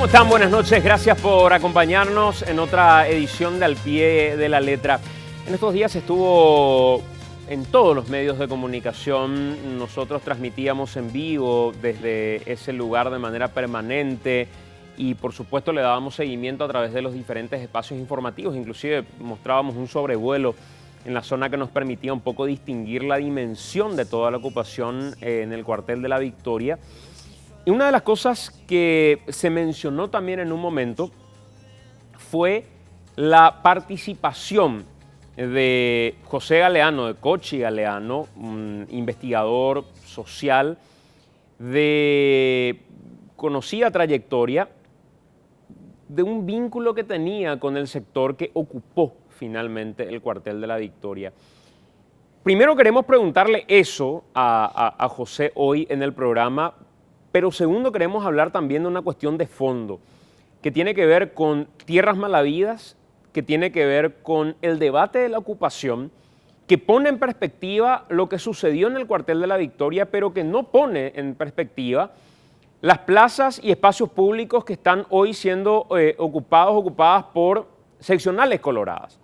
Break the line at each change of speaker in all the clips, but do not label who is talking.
¿Cómo están? Buenas noches. Gracias por acompañarnos en otra edición de Al Pie de la Letra. En estos días estuvo en todos los medios de comunicación. Nosotros transmitíamos en vivo desde ese lugar de manera permanente y por supuesto le dábamos seguimiento a través de los diferentes espacios informativos. Inclusive mostrábamos un sobrevuelo en la zona que nos permitía un poco distinguir la dimensión de toda la ocupación en el cuartel de la Victoria. Y una de las cosas que se mencionó también en un momento fue la participación de José Galeano, de Cochi Galeano, un investigador social de conocida trayectoria, de un vínculo que tenía con el sector que ocupó finalmente el cuartel de la Victoria. Primero queremos preguntarle eso a José hoy en el programa, pero segundo queremos hablar también de una cuestión de fondo que tiene que ver con tierras mal habidas, que tiene que ver con el debate de la ocupación, que pone en perspectiva lo que sucedió en el cuartel de la Victoria, pero que no pone en perspectiva las plazas y espacios públicos que están hoy siendo ocupadas por seccionales coloradas.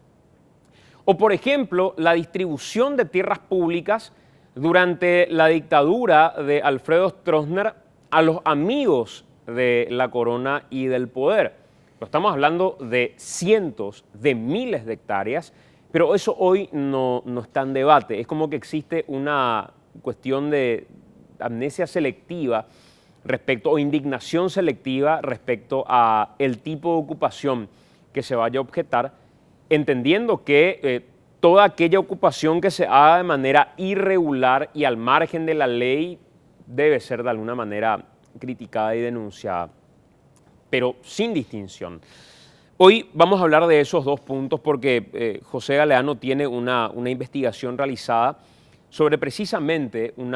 O, por ejemplo, la distribución de tierras públicas durante la dictadura de Alfredo Stroessner a los amigos de la corona y del poder. Estamos hablando de cientos de miles de hectáreas, pero eso hoy no está en debate. Es como que existe una cuestión de amnesia selectiva respecto, o indignación selectiva respecto a el tipo de ocupación que se vaya a objetar, entendiendo que toda aquella ocupación que se haga de manera irregular y al margen de la ley debe ser de alguna manera criticada y denunciada, pero sin distinción. Hoy vamos a hablar de esos dos puntos porque José Galeano tiene una investigación realizada sobre precisamente un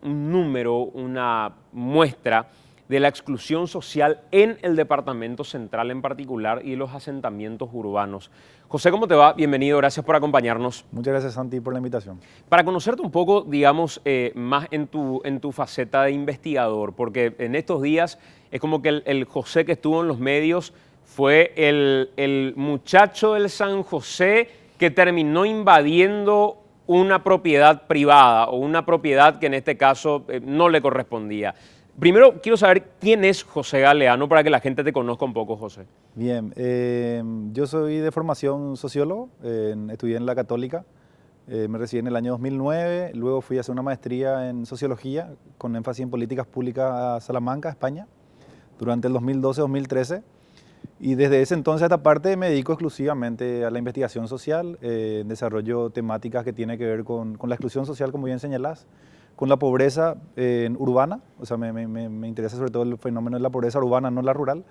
número, una muestra de la exclusión social en el Departamento Central en particular y los asentamientos urbanos. José, ¿cómo te va? Bienvenido, gracias por acompañarnos.
Muchas gracias, Santi, por la invitación.
Para conocerte un poco, digamos, más en tu faceta de investigador, porque en estos días es como que el José que estuvo en los medios fue el muchacho del San José que terminó invadiendo una propiedad privada o una propiedad que en este caso no le correspondía. Primero, quiero saber quién es José Galeano para que la gente te conozca un poco, José.
Bien, yo soy de formación sociólogo, estudié en la Católica, me recibí en el año 2009, luego fui a hacer una maestría en sociología con énfasis en políticas públicas a Salamanca, España, durante el 2012-2013. Y desde ese entonces a esta parte me dedico exclusivamente a la investigación social, desarrollo temáticas que tienen que ver con la exclusión social, como bien señalás, con la pobreza urbana, o sea, me interesa sobre todo el fenómeno de la pobreza urbana, no la rural,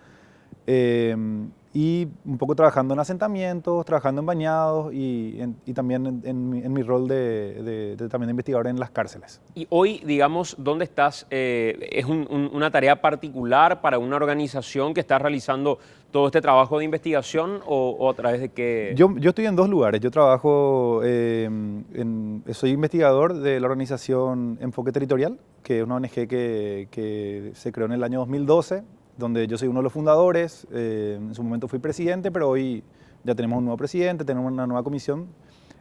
y un poco trabajando en asentamientos, trabajando en bañados y también en mi rol también de investigador en las cárceles.
Y hoy, digamos, ¿dónde estás? ¿Es una tarea particular para una organización que está realizando todo este trabajo de investigación o a través de qué?
Yo estoy en dos lugares. Yo trabajo, soy investigador de la organización Enfoque Territorial, que es una ONG que se creó en el año 2012, donde yo soy uno de los fundadores. En su momento fui presidente, pero hoy ya tenemos un nuevo presidente, tenemos una nueva comisión.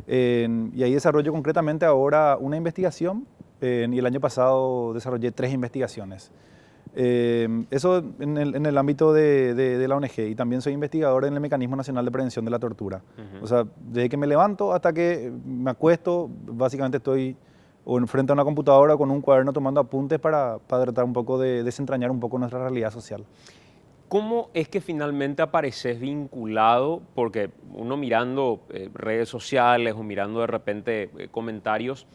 Y ahí desarrollo concretamente ahora una investigación y el año pasado desarrollé 3 investigaciones. Eso en el ámbito de la ONG, y también soy investigador en el Mecanismo Nacional de Prevención de la Tortura. O sea, desde que me levanto hasta que me acuesto, básicamente estoy o frente a una computadora con un cuaderno tomando apuntes para tratar un poco de desentrañar un poco nuestra realidad social.
¿Cómo es que finalmente apareces vinculado? Porque uno mirando redes sociales o mirando de repente comentarios,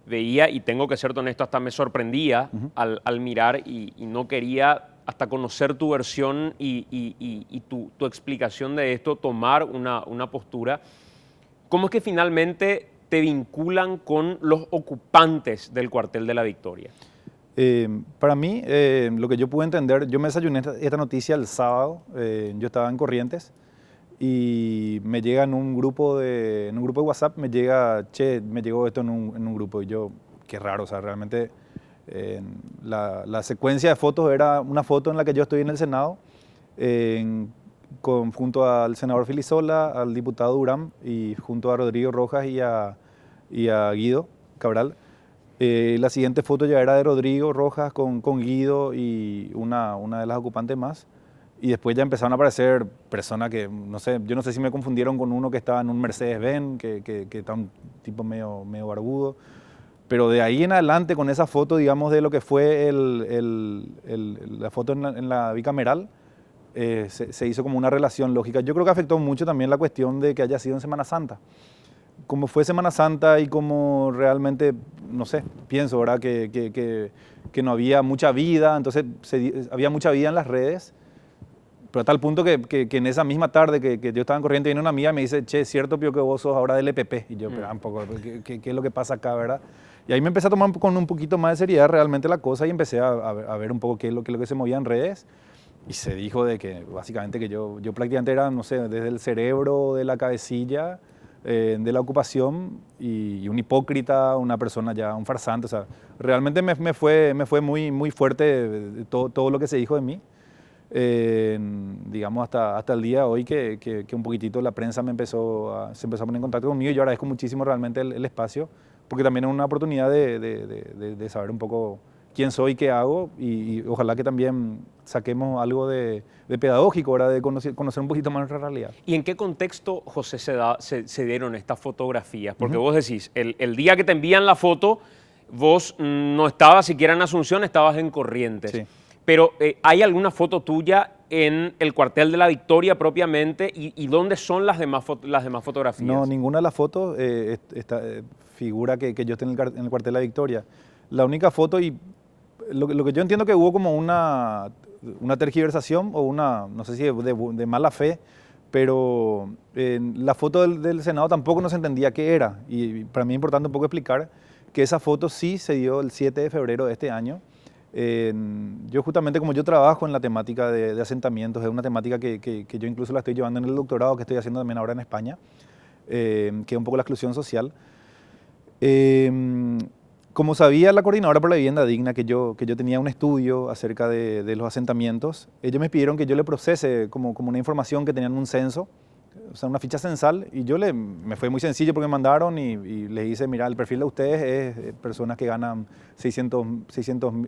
veía, y tengo que ser honesto, hasta me sorprendía al mirar y no quería hasta conocer tu versión y tu explicación de esto, tomar una postura. ¿Cómo es que finalmente te vinculan con los ocupantes del cuartel de la Victoria?
Para mí, lo que yo pude entender, yo me desayuné esta noticia el sábado, yo estaba en Corrientes y me llega en un grupo de WhatsApp, me llegó esto en un grupo y yo, qué raro, o sea, realmente La secuencia de fotos era una foto en la que yo estoy en el Senado, junto al senador Filisola, al diputado Durán y junto a Rodrigo Rojas y a Guido Cabral. La siguiente foto ya era de Rodrigo Rojas con Guido y una de las ocupantes más. Y después ya empezaron a aparecer personas que, no sé, yo no sé si me confundieron con uno que estaba en un Mercedes-Benz, que está un tipo medio barbudo. Pero de ahí en adelante, con esa foto, digamos, de lo que fue la foto en la bicameral, se hizo como una relación lógica. Yo creo que afectó mucho también la cuestión de que haya sido en Semana Santa. Como fue Semana Santa y como realmente, no sé, pienso, ¿verdad? Que no había mucha vida, entonces había mucha vida en las redes, pero a tal punto que en esa misma tarde que yo estaba en corriente, viene una amiga y me dice, che, ¿cierto, Pío, que vos sos ahora del EPP? Y yo, pero un poco, ¿qué es lo que pasa acá, verdad? Y ahí me empecé a tomar con un poquito más de seriedad realmente la cosa y empecé a ver un poco qué es lo que se movía en redes. Y se dijo de que básicamente que yo prácticamente era, no sé, desde el cerebro, de la cabecilla, de la ocupación y un hipócrita, una persona ya, un farsante. O sea, realmente me fue muy fuerte todo lo que se dijo de mí. Digamos hasta el día de hoy que un poquitito la prensa se empezó a poner en contacto conmigo y yo agradezco muchísimo realmente el espacio, porque también es una oportunidad de saber un poco quién soy, qué hago y ojalá que también saquemos algo de pedagógico, ¿verdad? De conocer un poquito más nuestra realidad.
¿Y en qué contexto, José, se dieron estas fotografías? Porque vos decís, el día que te envían la foto, vos no estabas siquiera en Asunción, estabas en Corrientes.
Sí.
Pero ¿hay alguna foto tuya en el cuartel de la Victoria propiamente? ¿Y dónde son las demás fotografías?
No, ninguna de las fotos figura que yo esté en el cuartel de la Victoria. La única foto, y lo que yo entiendo que hubo como una tergiversación o no sé si de mala fe, pero la foto del Senado tampoco no se entendía qué era. Y para mí es importante un poco explicar que esa foto sí se dio el 7 de febrero de este año. Yo justamente como yo trabajo en la temática de asentamientos, es una temática que yo incluso la estoy llevando en el doctorado que estoy haciendo también ahora en España, que es un poco la exclusión social. Como sabía la Coordinadora por la Vivienda Digna que yo tenía un estudio acerca de los asentamientos, ellos me pidieron que yo le procese como una información que tenían un censo, o sea, una ficha censal, y me fue muy sencillo porque me mandaron y les hice, mira, el perfil de ustedes es personas que ganan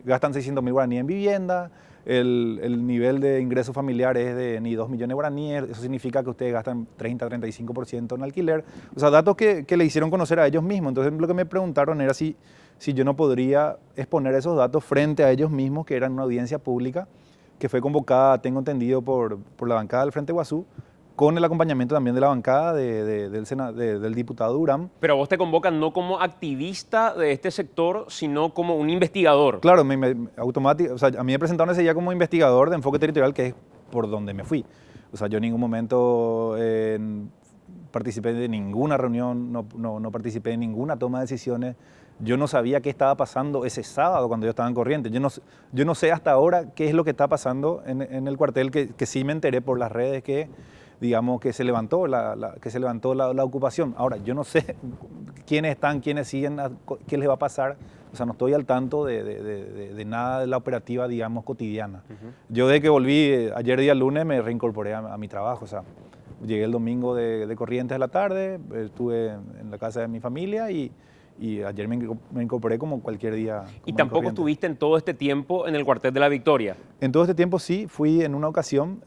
gastan 600.000 guaraníes en vivienda, el nivel de ingreso familiar es de ni 2 millones de guaraníes, eso significa que ustedes gastan 30-35% en alquiler, o sea, datos que le hicieron conocer a ellos mismos. Entonces lo que me preguntaron era si yo no podría exponer esos datos frente a ellos mismos, que eran una audiencia pública que fue convocada, tengo entendido, por la bancada del Frente Guazú, con el acompañamiento también de la bancada del diputado Durán.
Pero vos te convocan no como activista de este sector, sino como un investigador.
Claro, o sea, a mí me presentaron ese día como investigador de enfoque territorial, que es por donde me fui. O sea, yo en ningún momento participé de ninguna reunión, no participé en ninguna toma de decisiones. Yo no sabía qué estaba pasando ese sábado cuando yo estaba en Corrientes. Yo no sé hasta ahora qué es lo que está pasando en el cuartel, que sí me enteré por las redes que, digamos, que se levantó la ocupación. Ahora, yo no sé quiénes están, quiénes siguen, qué les va a pasar. O sea, no estoy al tanto de nada de la operativa, digamos, cotidiana. Yo desde que volví, ayer día lunes, me reincorporé a mi trabajo. O sea, llegué el domingo de Corrientes de la tarde, estuve en la casa de mi familia y ayer me incorporé como cualquier día.
¿Y tampoco estuviste en todo este tiempo en el cuartel de la Victoria?
En todo este tiempo sí, fui en una ocasión.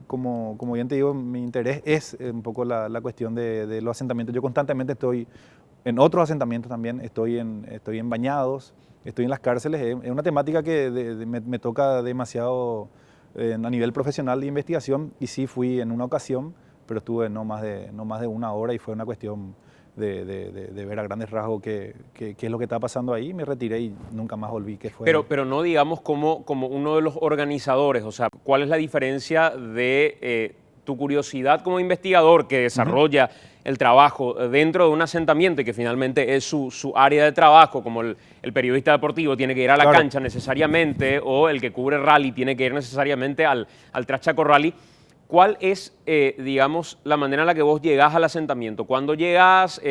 Como bien te digo, mi interés es un poco la cuestión de los asentamientos. Yo constantemente estoy en otros asentamientos también, estoy en bañados, estoy en las cárceles. Es una temática que me toca demasiado a nivel profesional de investigación, y sí fui en una ocasión, pero estuve no más de una hora y fue una cuestión de ver a grandes rasgos qué es lo que está pasando ahí. Me retiré y nunca más volví.
Pero no digamos como uno de los organizadores, o sea, ¿cuál es la diferencia de tu curiosidad como investigador que desarrolla el trabajo dentro de un asentamiento y que finalmente es su área de trabajo, como el periodista deportivo tiene que ir a la cancha necesariamente, o el que cubre rally tiene que ir necesariamente al Trachaco Rally? ¿cuál es, digamos, la manera en la que vos llegás al asentamiento? ¿Cuándo llegas?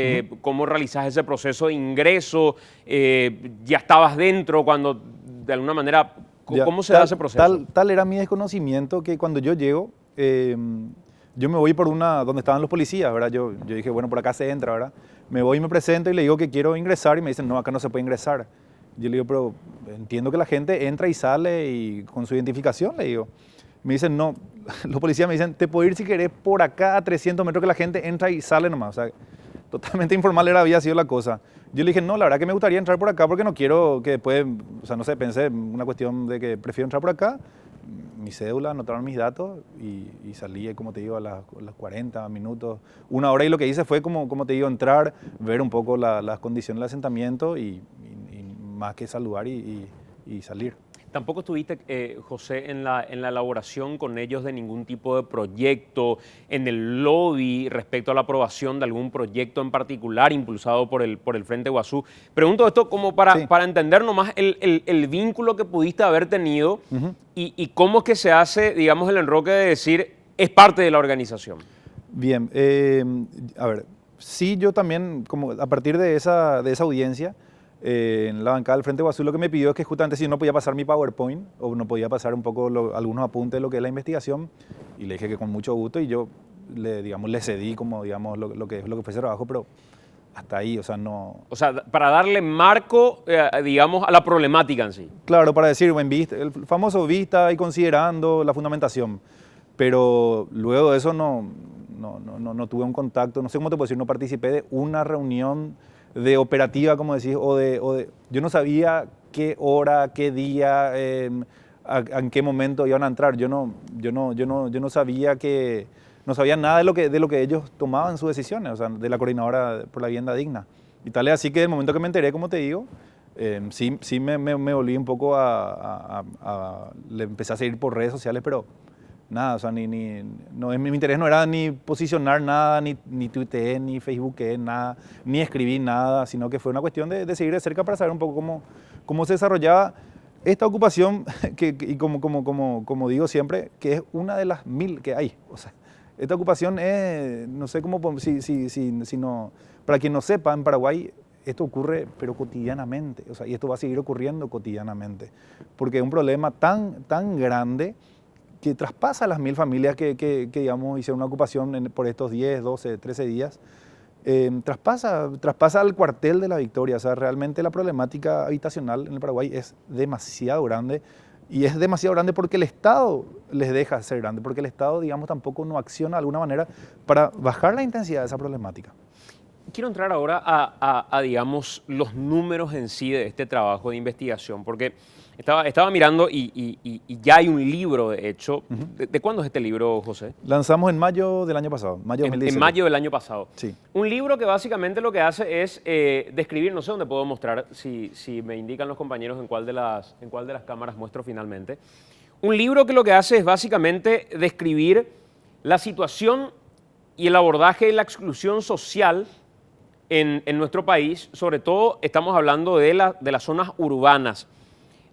¿Cómo realizás ese proceso de ingreso? ¿Ya estabas dentro? Cuando, de alguna manera,
Ya,
¿cómo se da ese proceso?
Tal era mi desconocimiento que cuando yo llego, yo me voy por donde estaban los policías, ¿verdad? Yo dije, bueno, por acá se entra, ¿verdad? Me voy y me presento y le digo que quiero ingresar y me dicen, no, acá no se puede ingresar. Yo le digo, pero entiendo que la gente entra y sale y con su identificación, le digo. Me dicen, no, los policías me dicen, te puedo ir si querés por acá a 300 metros que la gente entra y sale nomás. O sea, totalmente informal había sido la cosa. Yo le dije, no, la verdad que me gustaría entrar por acá porque no quiero que después, o sea, no sé, pensé una cuestión de que prefiero entrar por acá, mi cédula, anotaron mis datos y salí, como te digo, a las 40 minutos, una hora, y lo que hice fue, como te digo, entrar, ver un poco las condiciones del asentamiento y más que saludar y salir.
¿Tampoco estuviste, José, en la elaboración con ellos de ningún tipo de proyecto, en el lobby respecto a la aprobación de algún proyecto en particular impulsado por el Frente Guazú? Pregunto esto como para entender nomás el vínculo que pudiste haber tenido y cómo es que se hace, digamos, el enroque de decir es parte de la organización.
Bien, a ver, sí, yo también, como a partir de esa audiencia, en la bancada del Frente Guazú, lo que me pidió es que justamente si no podía pasar mi PowerPoint o no podía pasar un poco algunos apuntes de lo que es la investigación, y le dije que con mucho gusto, y yo le cedí como digamos lo que fue ese trabajo, pero hasta ahí, o sea, no...
O sea, para darle marco, digamos, a la problemática en sí.
Claro, para decir, el famoso vista y considerando la fundamentación, pero luego de eso no tuve un contacto, no sé cómo te puedo decir, no participé de una reunión de operativa, como decís, yo no sabía qué hora, qué día, en qué momento iban a entrar. Yo no sabía no sabía nada de lo que ellos tomaban sus decisiones, o sea, de la Coordinadora por la Vivienda Digna. Y tal es así que el momento que me enteré, como te digo, sí me volví un poco le empecé a seguir por redes sociales, pero nada, o sea, no, mi interés no era ni posicionar nada, ni tuiteé, ni facebooké, nada, ni escribí nada, sino que fue una cuestión de seguir de cerca para saber un poco cómo se desarrollaba esta ocupación, y como digo siempre, que es una de las 1000 que hay. O sea, esta ocupación es, no sé cómo, si no, para quien no sepa, en Paraguay esto ocurre, pero cotidianamente, o sea, y esto va a seguir ocurriendo cotidianamente, porque es un problema tan grande que traspasa las 1000 familias que digamos, hicieron una ocupación por estos 10, 12, 13 días, traspasa al cuartel de La Victoria. O sea, realmente la problemática habitacional en el Paraguay es demasiado grande, y es demasiado grande porque el Estado les deja ser grande, porque el Estado, digamos, tampoco no acciona de alguna manera para bajar la intensidad de esa problemática.
Quiero entrar ahora a, digamos, los números en sí de este trabajo de investigación, porque estaba mirando y ya hay un libro, de hecho. ¿De cuándo es este libro, José?
Lanzamos en mayo del año pasado, mayo 2017.
En mayo del año pasado.
Sí.
Un libro que básicamente lo que hace es describir, no sé dónde puedo mostrar, si me indican los compañeros en cuál de las cámaras muestro finalmente. Un libro que lo que hace es básicamente describir la situación y el abordaje de la exclusión social en nuestro país. Sobre todo estamos hablando de las zonas urbanas,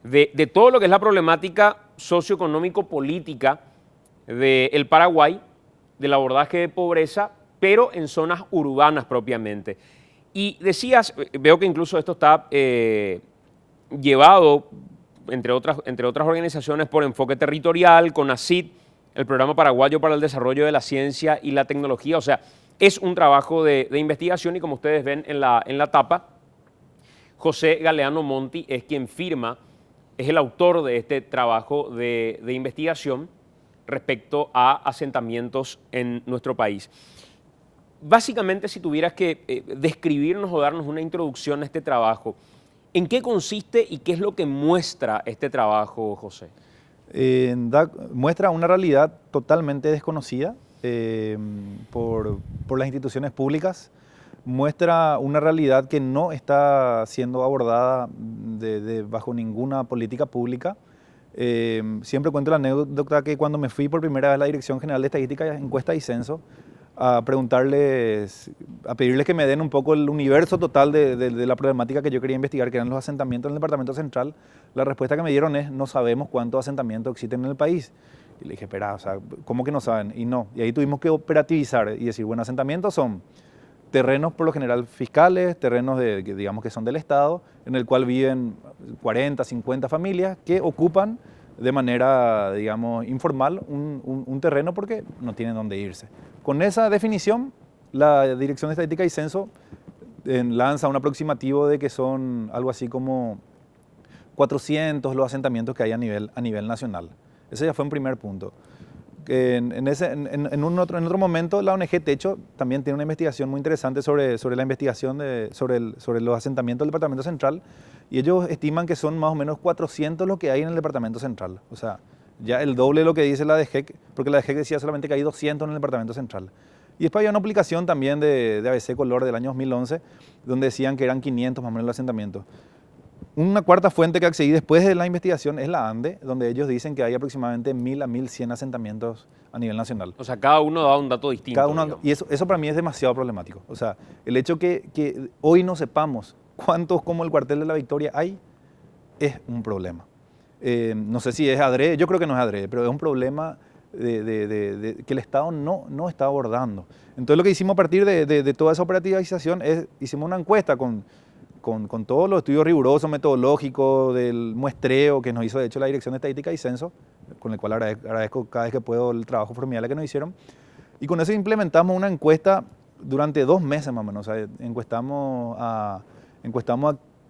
de todo lo que es la problemática socioeconómico-política del Paraguay, del abordaje de pobreza, pero en zonas urbanas propiamente. Y decías, veo que incluso esto está llevado, entre otras organizaciones, por Enfoque Territorial, CONACYT, el Programa Paraguayo para el Desarrollo de la Ciencia y la Tecnología. O sea, es un trabajo de investigación, y como ustedes ven en la tapa, José Galeano Monti es quien firma, es el autor de este trabajo de investigación respecto a asentamientos en nuestro país. Básicamente, si tuvieras que describirnos o darnos una introducción a este trabajo, ¿en qué consiste y qué es lo que muestra este trabajo, José?
Muestra una realidad totalmente desconocida por las instituciones públicas. Muestra una realidad que no está siendo abordada bajo ninguna política pública. Siempre cuento la anécdota que cuando me fui por primera vez a la Dirección General de Estadística, Encuesta y Censo, a pedirles que me den un poco el universo total de la problemática que yo quería investigar, que eran los asentamientos en el Departamento Central, la respuesta que me dieron es: no sabemos cuántos asentamientos existen en el país. Y le dije, espera, o sea, ¿cómo que no saben? Y no, y ahí tuvimos que operativizar y decir, bueno, asentamientos son terrenos por lo general fiscales, terrenos que digamos que son del Estado, en el cual viven 40, 50 familias que ocupan de manera, digamos, informal un terreno porque no tienen dónde irse. Con esa definición, la Dirección de Estadística y Censo lanza un aproximativo de que son algo así como 400 los asentamientos que hay a nivel nacional. Ese ya fue un primer punto. En otro momento, la ONG Techo también tiene una investigación muy interesante sobre la investigación sobre los asentamientos del Departamento Central, y ellos estiman que son más o menos 400 lo que hay en el Departamento Central. O sea, ya el doble de lo que dice la DGEC, porque la DGEC decía solamente que hay 200 en el Departamento Central. Y después había una publicación también de ABC Color del año 2011, donde decían que eran 500 más o menos los asentamientos. Una cuarta fuente que accedí después de la investigación es la ANDE, donde ellos dicen que hay aproximadamente 1000 a 1100 asentamientos a nivel nacional.
O sea, cada uno da un dato distinto.
Cada uno, y eso para mí es demasiado problemático. O sea, el hecho que hoy no sepamos cuántos como el cuartel de la Victoria hay, es un problema. No sé si es adrede, yo creo que no es adrede, pero es un problema que el Estado no está abordando. Entonces lo que hicimos a partir de toda esa operativización es, hicimos una encuesta con todos los estudios rigurosos, metodológicos, del muestreo que nos hizo de hecho la Dirección de Estadística y Censo, con el cual agradezco cada vez que puedo el trabajo formidable que nos hicieron. Y con eso implementamos una encuesta durante 2 meses más o menos. O sea, encuestamos a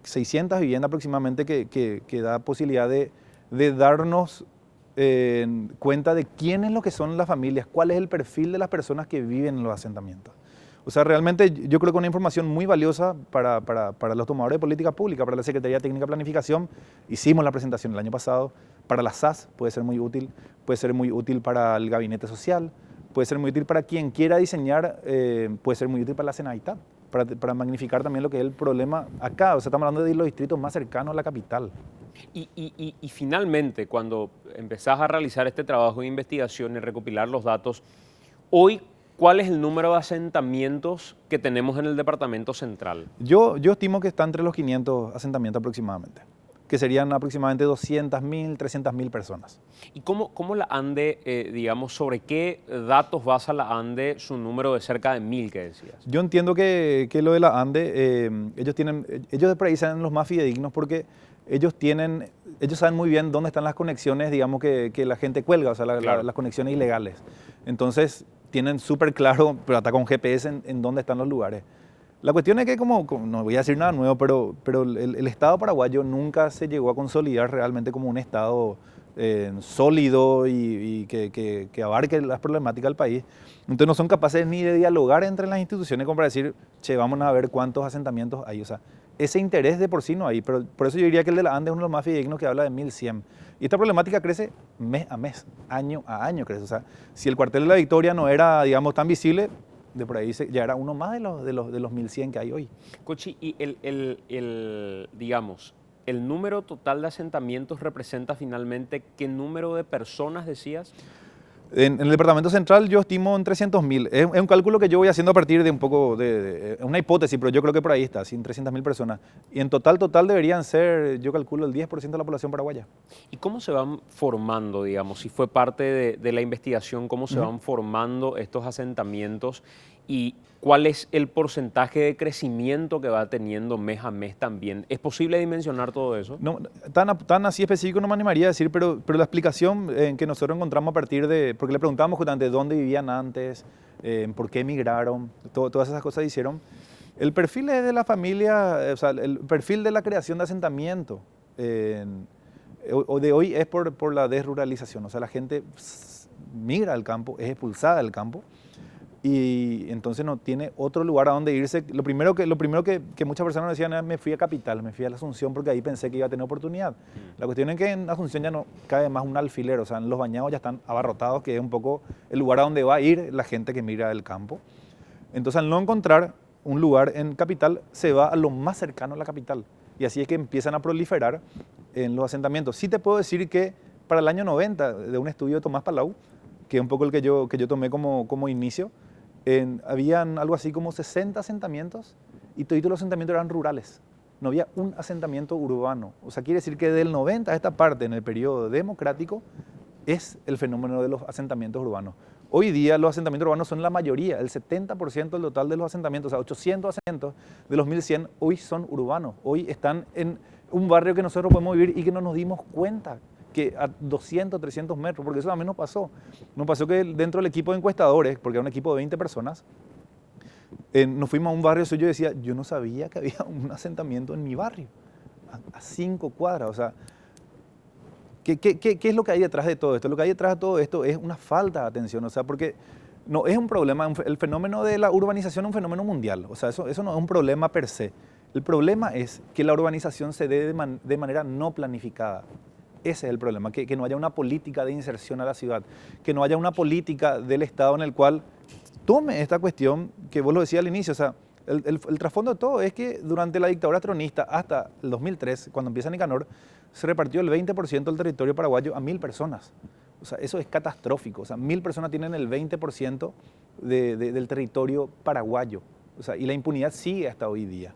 600 viviendas aproximadamente que da posibilidad de darnos cuenta de quiénes lo que son las familias, cuál es el perfil de las personas que viven en los asentamientos. O sea, realmente yo creo que una información muy valiosa para los tomadores de política pública, para la Secretaría Técnica de Planificación. Hicimos la presentación el año pasado. Para la SAS puede ser muy útil para el Gabinete Social, puede ser muy útil para quien quiera diseñar, puede ser muy útil para la Senaitat, para magnificar también lo que es el problema acá. O sea, estamos hablando de los distritos más cercanos a la capital.
Y finalmente, cuando empezás a realizar este trabajo de investigación y recopilar los datos, hoy, ¿cuál es el número de asentamientos que tenemos en el Departamento Central?
Yo estimo que está entre los 500 asentamientos aproximadamente, que serían aproximadamente 200.000, 300.000 personas.
¿Y cómo la ANDE, digamos, sobre qué datos basa la ANDE su número de cerca de 1000 que decías?
Yo entiendo que lo de la ANDE, ellos de por ahí sean los más fidedignos porque ellos saben muy bien dónde están las conexiones, digamos, que la gente cuelga, o sea,
Claro.
las conexiones ilegales. Entonces, tienen súper claro, pero hasta con GPS, en dónde están los lugares. La cuestión es que, como no voy a decir nada nuevo, pero el Estado paraguayo nunca se llegó a consolidar realmente como un Estado sólido y que abarque las problemáticas del país. Entonces no son capaces ni de dialogar entre las instituciones como para decir, che, vamos a ver cuántos asentamientos hay. O sea, ese interés de por sí no hay, pero por eso yo diría que el de la ANDE es uno de los más fidedignos, que habla de 1100. Y esta problemática crece mes a mes, año a año crece. O sea, si el cuartel de la Victoria no era, digamos, tan visible, de por ahí ya era uno más de los 1100 que hay hoy.
Cochi, y digamos, el número total de asentamientos representa finalmente qué número de personas decías?
En el Departamento Central yo estimo en 300.000. Es un cálculo que yo voy haciendo a partir de un poco de una hipótesis, pero yo creo que por ahí está, sin 300.000 personas. Y en total deberían ser, yo calculo, el 10% de la población paraguaya.
¿Y cómo se van formando, digamos, si fue parte de la investigación, cómo se van formando estos asentamientos y cuál es el porcentaje de crecimiento que va teniendo mes a mes también? ¿Es posible dimensionar todo eso?
No, tan así específico no me animaría a decir, pero la explicación que nosotros encontramos a partir de, porque le preguntábamos justamente dónde vivían antes, por qué emigraron, todas esas cosas hicieron. El perfil es de la familia, o sea, el perfil de la creación de asentamiento de hoy es por la desruralización. O sea, la gente migra al campo, es expulsada del campo y entonces no tiene otro lugar a donde irse. Lo primero que muchas personas decían es: me fui a Capital, me fui a la Asunción porque ahí pensé que iba a tener oportunidad. La cuestión es que en Asunción ya no cabe más un alfiler, o sea, Los Bañados ya están abarrotados, que es un poco el lugar a donde va a ir la gente que migra del campo. Entonces, al no encontrar un lugar en Capital, se va a lo más cercano a la capital. Y así es que empiezan a proliferar en los asentamientos. Sí te puedo decir que para el año 90, de un estudio de Tomás Palau, que es un poco el que yo tomé como inicio, habían algo así como 60 asentamientos y todos los asentamientos eran rurales. No había un asentamiento urbano. O sea, quiere decir que del 90 a esta parte, en el periodo democrático, es el fenómeno de los asentamientos urbanos. Hoy día los asentamientos urbanos son la mayoría, el 70% del total de los asentamientos, o sea, 800 asentamientos de los 1100 hoy son urbanos, hoy están en un barrio que nosotros podemos vivir y que no nos dimos cuenta que a 200, 300 metros, porque eso también nos pasó. Nos pasó que dentro del equipo de encuestadores, porque era un equipo de 20 personas, nos fuimos a un barrio suyo y decía, yo no sabía que había un asentamiento en mi barrio, a 5 cuadras, o sea, ¿qué es lo que hay detrás de todo esto? Lo que hay detrás de todo esto es una falta de atención, o sea, porque no es un problema, el fenómeno de la urbanización es un fenómeno mundial, o sea, eso no es un problema per se. El problema es que la urbanización se dé de manera no planificada. Ese es el problema, que no haya una política de inserción a la ciudad, que no haya una política del Estado en el cual tome esta cuestión que vos lo decías al inicio, o sea, el trasfondo de todo es que durante la dictadura tronista hasta el 2003, cuando empieza Nicanor, se repartió el 20% del territorio paraguayo a 1000 personas. O sea, eso es catastrófico. O sea, 1000 personas tienen el 20% del territorio paraguayo. O sea, y la impunidad sigue hasta hoy día.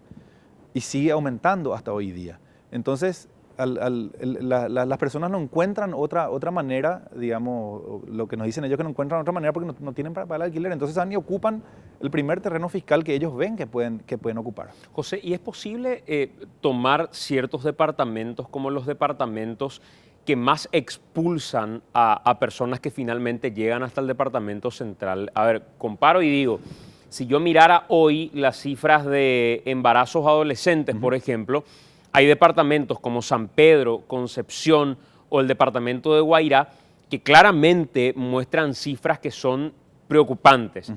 Y sigue aumentando hasta hoy día. Entonces, las personas no encuentran otra manera, digamos, lo que nos dicen ellos que no encuentran otra manera porque no tienen para pagar el alquiler. Entonces van y ocupan el primer terreno fiscal que ellos ven que pueden ocupar.
José, ¿y es posible tomar ciertos departamentos como los departamentos que más expulsan a personas que finalmente llegan hasta el departamento central? A ver, comparo y digo, si yo mirara hoy las cifras de embarazos adolescentes, por ejemplo, hay departamentos como San Pedro, Concepción o el departamento de Guairá que claramente muestran cifras que son preocupantes.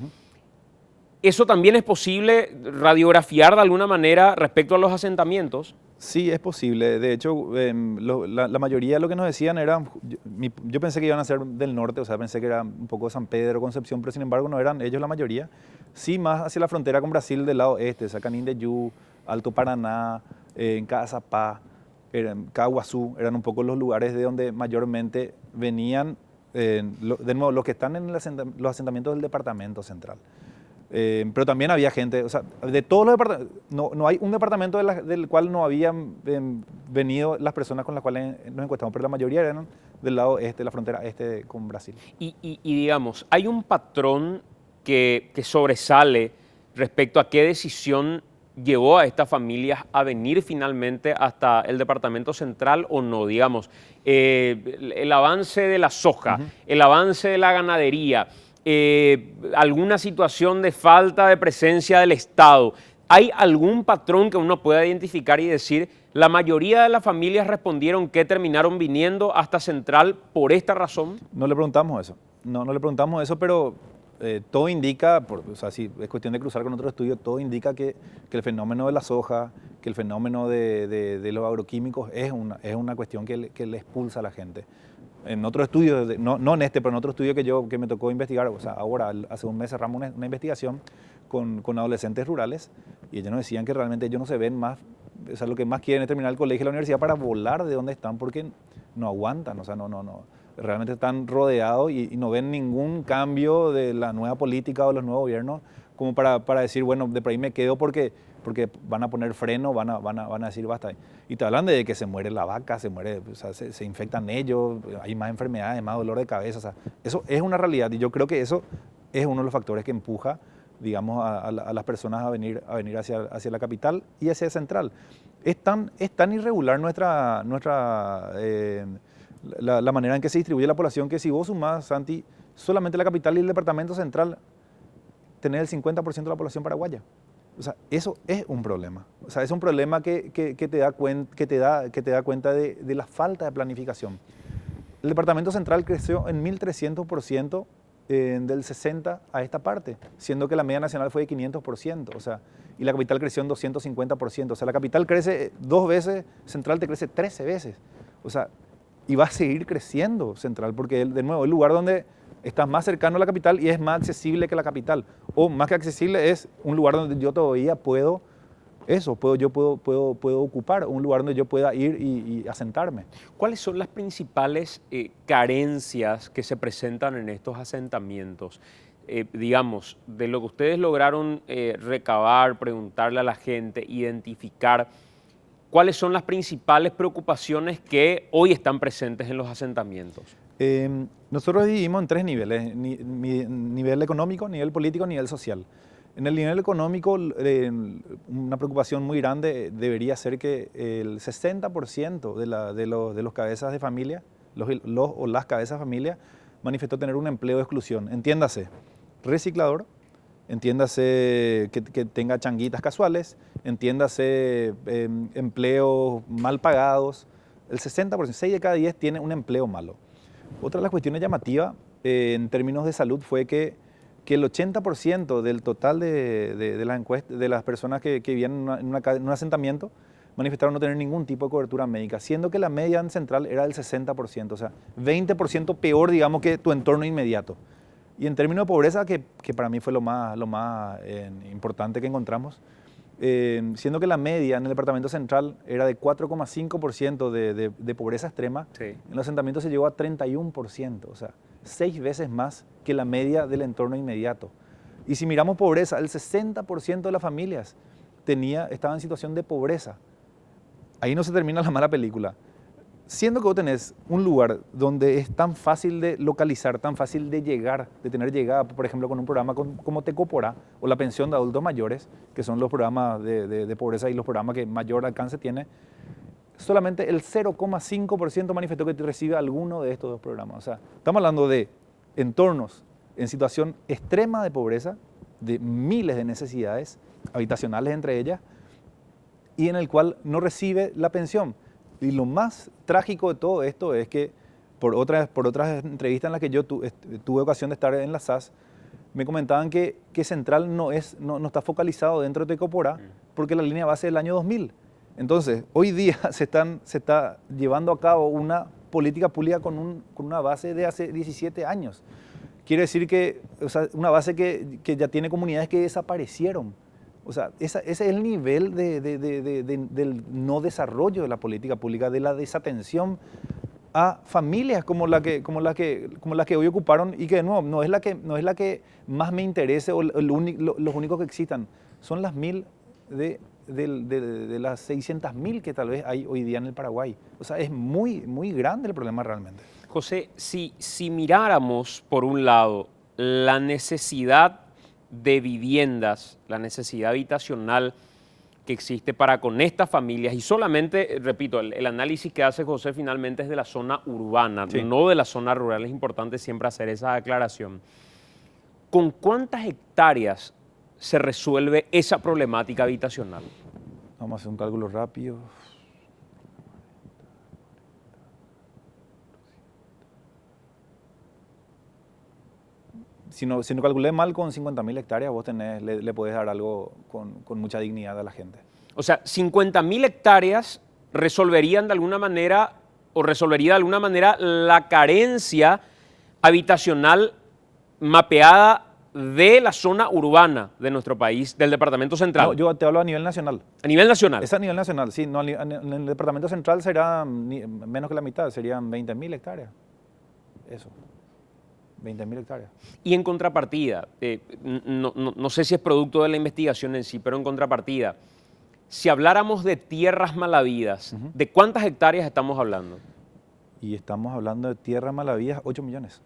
¿Eso también es posible radiografiar de alguna manera respecto a los asentamientos?
Sí, es posible. De hecho, la mayoría de lo que nos decían era, yo pensé que iban a ser del norte, o sea, pensé que era un poco San Pedro, Concepción, pero sin embargo no eran ellos la mayoría. Sí, más hacia la frontera con Brasil del lado este, Sacanín-de-Yu, Alto Paraná, en Caazapá, Caguazú, eran un poco los lugares de donde mayormente venían, de nuevo, los que están en los asentamientos del departamento central. Pero también había gente, o sea, de todos los departamentos, no hay un departamento del cual no habían venido las personas con las cuales nos encuestamos, pero la mayoría eran del lado este, la frontera este con Brasil.
Y digamos, ¿hay un patrón que sobresale respecto a qué decisión llevó a estas familias a venir finalmente hasta el departamento central o no? Digamos, el avance de la soja, el avance de la ganadería, alguna situación de falta de presencia del Estado. ¿Hay algún patrón que uno pueda identificar y decir, la mayoría de las familias respondieron que terminaron viniendo hasta Central por esta razón?
No le preguntamos eso, no le preguntamos eso, pero todo indica, o sea, si es cuestión de cruzar con otro estudio, todo indica que el fenómeno de la soja, que el fenómeno de los agroquímicos es una cuestión que le expulsa a la gente. En otro estudio, no en este, pero en otro estudio que me tocó investigar, o sea, ahora hace un mes cerramos una investigación con adolescentes rurales y ellos nos decían que realmente ellos no se ven más, o sea, lo que más quieren es terminar el colegio y la universidad para volar de donde están porque no aguantan, o sea, realmente están rodeados y no ven ningún cambio de la nueva política o de los nuevos gobiernos como para decir, bueno, de por ahí me quedo porque van a poner freno, van a decir basta. Y te hablan de que se muere la vaca, o sea, se infectan ellos, hay más enfermedades, más dolor de cabeza, o sea, eso es una realidad y yo creo que eso es uno de los factores que empuja, digamos, a las personas a venir hacia la capital y hacia Central. Es tan irregular la manera en que se distribuye la población que si vos sumás, Santi, solamente la capital y el departamento central, tenés el 50% de la población paraguaya. O sea, eso es un problema. O sea, es un problema que te da cuenta de la falta de planificación. El departamento central creció en 1300% del 60 a esta parte, siendo que la media nacional fue de 500%, o sea, y la capital creció en 250%. O sea, la capital crece 2 veces, Central te crece 13 veces. O sea, y va a seguir creciendo Central, porque de nuevo, el lugar donde estás más cercano a la capital y es más accesible que la capital. O más que accesible, es un lugar donde yo todavía puedo ocupar, un lugar donde yo pueda ir y asentarme.
¿Cuáles son las principales carencias que se presentan en estos asentamientos? Digamos, de lo que ustedes lograron recabar, preguntarle a la gente, identificar, ¿cuáles son las principales preocupaciones que hoy están presentes en los asentamientos?
Nosotros dividimos en tres niveles, nivel económico, nivel político, nivel social. En el nivel económico, una preocupación muy grande debería ser que el 60% de los cabezas de familia, los o las cabezas de familia, manifestó tener un empleo de exclusión. Entiéndase, reciclador, entiéndase que tenga changuitas casuales, entiéndase empleos mal pagados. El 60%, 6 de cada 10 tiene un empleo malo. Otra de las cuestiones llamativas en términos de salud fue que el 80% del total de las encuestas, de las personas que vivían en un asentamiento manifestaron no tener ningún tipo de cobertura médica, siendo que la media en central era del 60%, o sea, 20% peor, digamos, que tu entorno inmediato. Y en términos de pobreza, que para mí fue lo más importante que encontramos, siendo que la media en el departamento central era de 4,5% de pobreza extrema, sí, en los asentamientos se llegó a 31%, o sea, 6 veces más que la media del entorno inmediato. Y si miramos pobreza, el 60% de las familias estaban en situación de pobreza. Ahí no se termina la mala película. Siendo que vos tenés un lugar donde es tan fácil de localizar, tan fácil de llegar, de tener llegada, por ejemplo, con un programa como Tecoporá o la pensión de adultos mayores, que son los programas de pobreza y los programas que mayor alcance tiene, solamente el 0,5% manifestó que recibe alguno de estos dos programas. O sea, estamos hablando de entornos en situación extrema de pobreza, de miles de necesidades habitacionales entre ellas, y en el cual no recibe la pensión. Y lo más trágico de todo esto es que por otras entrevistas en las que yo tuve ocasión de estar en la SAS, me comentaban que Central no está focalizado dentro de Tecoporá porque la línea base es del año 2000. Entonces, hoy día se está llevando a cabo una política pública con una base de hace 17 años. Quiere decir que, o sea, una base que ya tiene comunidades que desaparecieron. O sea, ese es el nivel del no desarrollo de la política pública, de la desatención a familias como la que hoy ocuparon y que no es la que más me interese o los únicos que existan. Son las 1000 de las 600.000 que tal vez hay hoy día en el Paraguay. O sea, es muy, muy grande el problema realmente.
José, si miráramos por un lado la necesidad de viviendas, la necesidad habitacional que existe para con estas familias, y solamente, repito, el análisis que hace José finalmente es de la zona urbana, sí, no de la zona rural, es importante siempre hacer esa aclaración. ¿Con cuántas hectáreas se resuelve esa problemática habitacional?
Vamos a hacer un cálculo rápido. Si no calculé mal, con 50.000 hectáreas vos le podés dar algo con mucha dignidad a la gente.
O sea, 50.000 hectáreas resolverían de alguna manera, o resolvería de alguna manera la carencia habitacional mapeada de la zona urbana de nuestro país, del departamento central.
No, yo te hablo a nivel nacional.
¿A nivel nacional?
Es a nivel nacional, sí. No, en el departamento central será menos que la mitad, serían 20.000 hectáreas. Eso. 20.000 hectáreas.
Y en contrapartida, no sé si es producto de la investigación en sí, pero en contrapartida, si habláramos de tierras malavidas, ¿de cuántas hectáreas estamos hablando?
Y estamos hablando de tierras malavidas, 8 millones,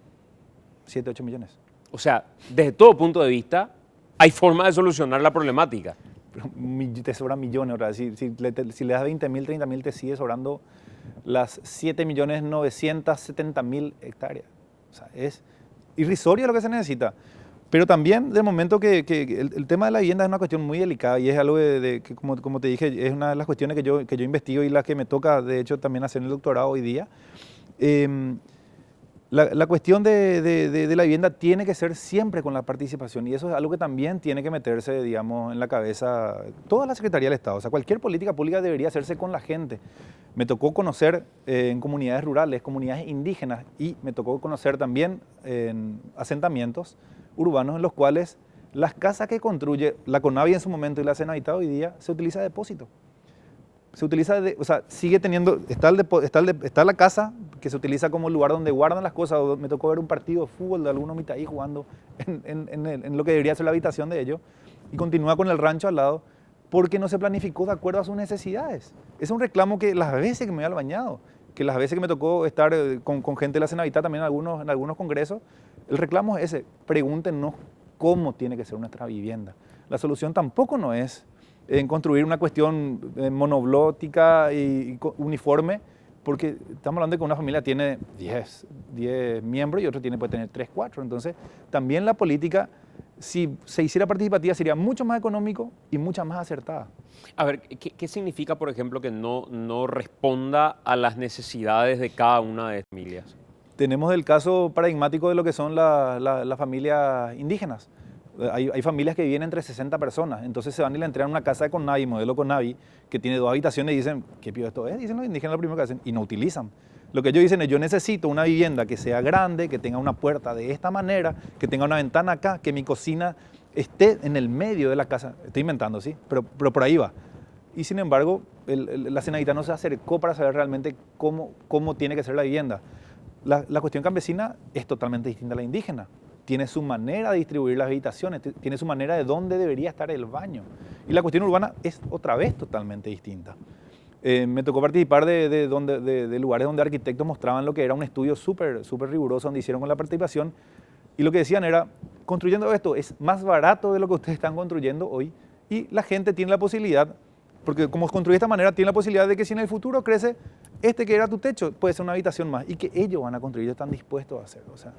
7, 8 millones.
O sea, desde todo punto de vista, hay forma de solucionar la problemática.
Pero te sobran millones, ¿verdad? Si le das 20.000, 30.000, te sigue sobrando las 7.970.000 hectáreas. O sea, es irrisorio lo que se necesita. Pero también, de momento que el tema de la vivienda es una cuestión muy delicada y es algo que, como te dije, es una de las cuestiones que yo investigo y la que me toca, de hecho, también hacer en el doctorado hoy día. La cuestión de la vivienda tiene que ser siempre con la participación y eso es algo que también tiene que meterse, digamos, en la cabeza toda la Secretaría del Estado. O sea, cualquier política pública debería hacerse con la gente. Me tocó conocer en comunidades rurales, comunidades indígenas y me tocó conocer también en asentamientos urbanos en los cuales las casas que construye la CONAVI en su momento y la Senadita hoy día se utiliza de depósito. Se utiliza, o sea, sigue teniendo, está la casa que se utiliza como lugar donde guardan las cosas. Me tocó ver un partido de fútbol de algunos mitaí jugando en lo que debería ser la habitación de ellos y continúa con el rancho al lado. porque no se planificó de acuerdo a sus necesidades. Es un reclamo que las veces que me voy al bañado, que las veces que me tocó estar con gente de la Cenavita también en algunos congresos, el reclamo es ese: pregúntenos cómo tiene que ser nuestra vivienda. La solución tampoco no es en construir una cuestión monoblótica y uniforme, porque estamos hablando de que una familia tiene 10 miembros y otro puede tener 3, 4. Entonces, también la política, si se hiciera participativa, sería mucho más económico y mucha más acertada.
A ver, ¿qué significa, por ejemplo, que no responda a las necesidades de cada una de las familias?
Tenemos el caso paradigmático de lo que son las familias indígenas. Hay familias que viven entre 60 personas, entonces se van y le entregan una casa de Conavi, modelo Conavi, que tiene 2 habitaciones y dicen: ¿qué pío esto es? Dicen los indígenas lo primero que hacen y no utilizan. Lo que ellos dicen es: yo necesito una vivienda que sea grande, que tenga una puerta de esta manera, que tenga una ventana acá, que mi cocina esté en el medio de la casa. Estoy inventando, ¿sí? Pero por ahí va. Y sin embargo, la Cenavita no se acercó para saber realmente cómo tiene que ser la vivienda. La cuestión campesina es totalmente distinta a la indígena. Tiene su manera de distribuir las habitaciones, tiene su manera de dónde debería estar el baño. Y la cuestión urbana es otra vez totalmente distinta. Me tocó participar de lugares donde arquitectos mostraban lo que era un estudio súper riguroso donde hicieron con la participación, y lo que decían era: construyendo esto es más barato de lo que ustedes están construyendo hoy, y la gente tiene la posibilidad, porque como construye de esta manera, tiene la posibilidad de que si en el futuro crece, que era tu techo puede ser una habitación más, y que ellos van a construir, ellos están dispuestos a hacerlo. O sea,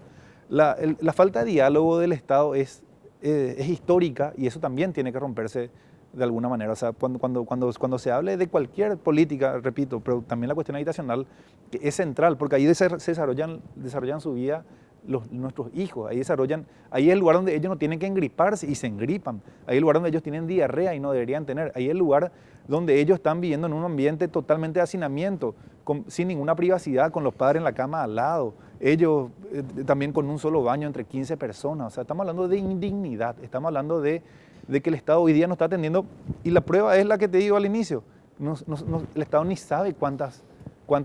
la falta de diálogo del Estado es histórica, y eso también tiene que romperse de alguna manera. O sea, cuando se hable de cualquier política, repito, pero también la cuestión habitacional, que es central, porque ahí se desarrollan su vida nuestros hijos, ahí es el lugar donde ellos no tienen que engriparse y se engripan, ahí es el lugar donde ellos tienen diarrea y no deberían tener, ahí es el lugar donde ellos están viviendo en un ambiente totalmente de hacinamiento, sin ninguna privacidad, con los padres en la cama al lado, ellos también con un solo baño entre 15 personas. O sea, estamos hablando de indignidad, estamos hablando de que el Estado hoy día no está atendiendo, y la prueba es la que te digo al inicio: el Estado ni sabe cuántas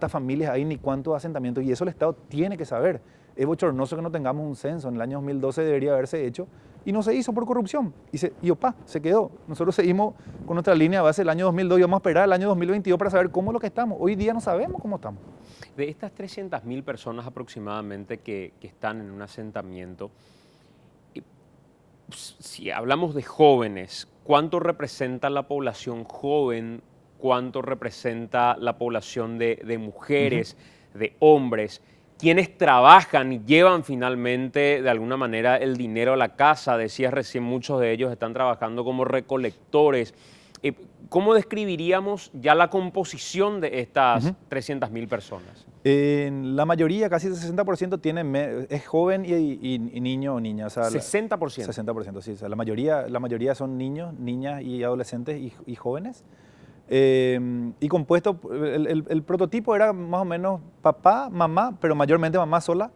familias hay ni cuántos asentamientos, y eso el Estado tiene que saber. Es bochornoso que no tengamos un censo. En el año 2012 debería haberse hecho y no se hizo por corrupción. Se quedó. Nosotros seguimos con nuestra línea de base del año 2002 y vamos a esperar el año 2022 para saber cómo es lo que estamos. Hoy día no sabemos cómo estamos.
De estas 300.000 personas aproximadamente que están en un asentamiento, si hablamos de jóvenes, ¿cuánto representa la población joven? ¿Cuánto representa la población de mujeres, de hombres? ¿Quiénes trabajan y llevan finalmente de alguna manera el dinero a la casa? Decías recién, muchos de ellos están trabajando como recolectores. ¿Cómo describiríamos ya la composición de estas 300.000 personas?
La mayoría, casi el 60%, es joven y niño o niña. O sea,
60%.
60%, sí. O sea, la mayoría son niños, niñas y adolescentes y jóvenes. Y compuesto, el prototipo era más o menos papá, mamá, pero mayormente mamá sola,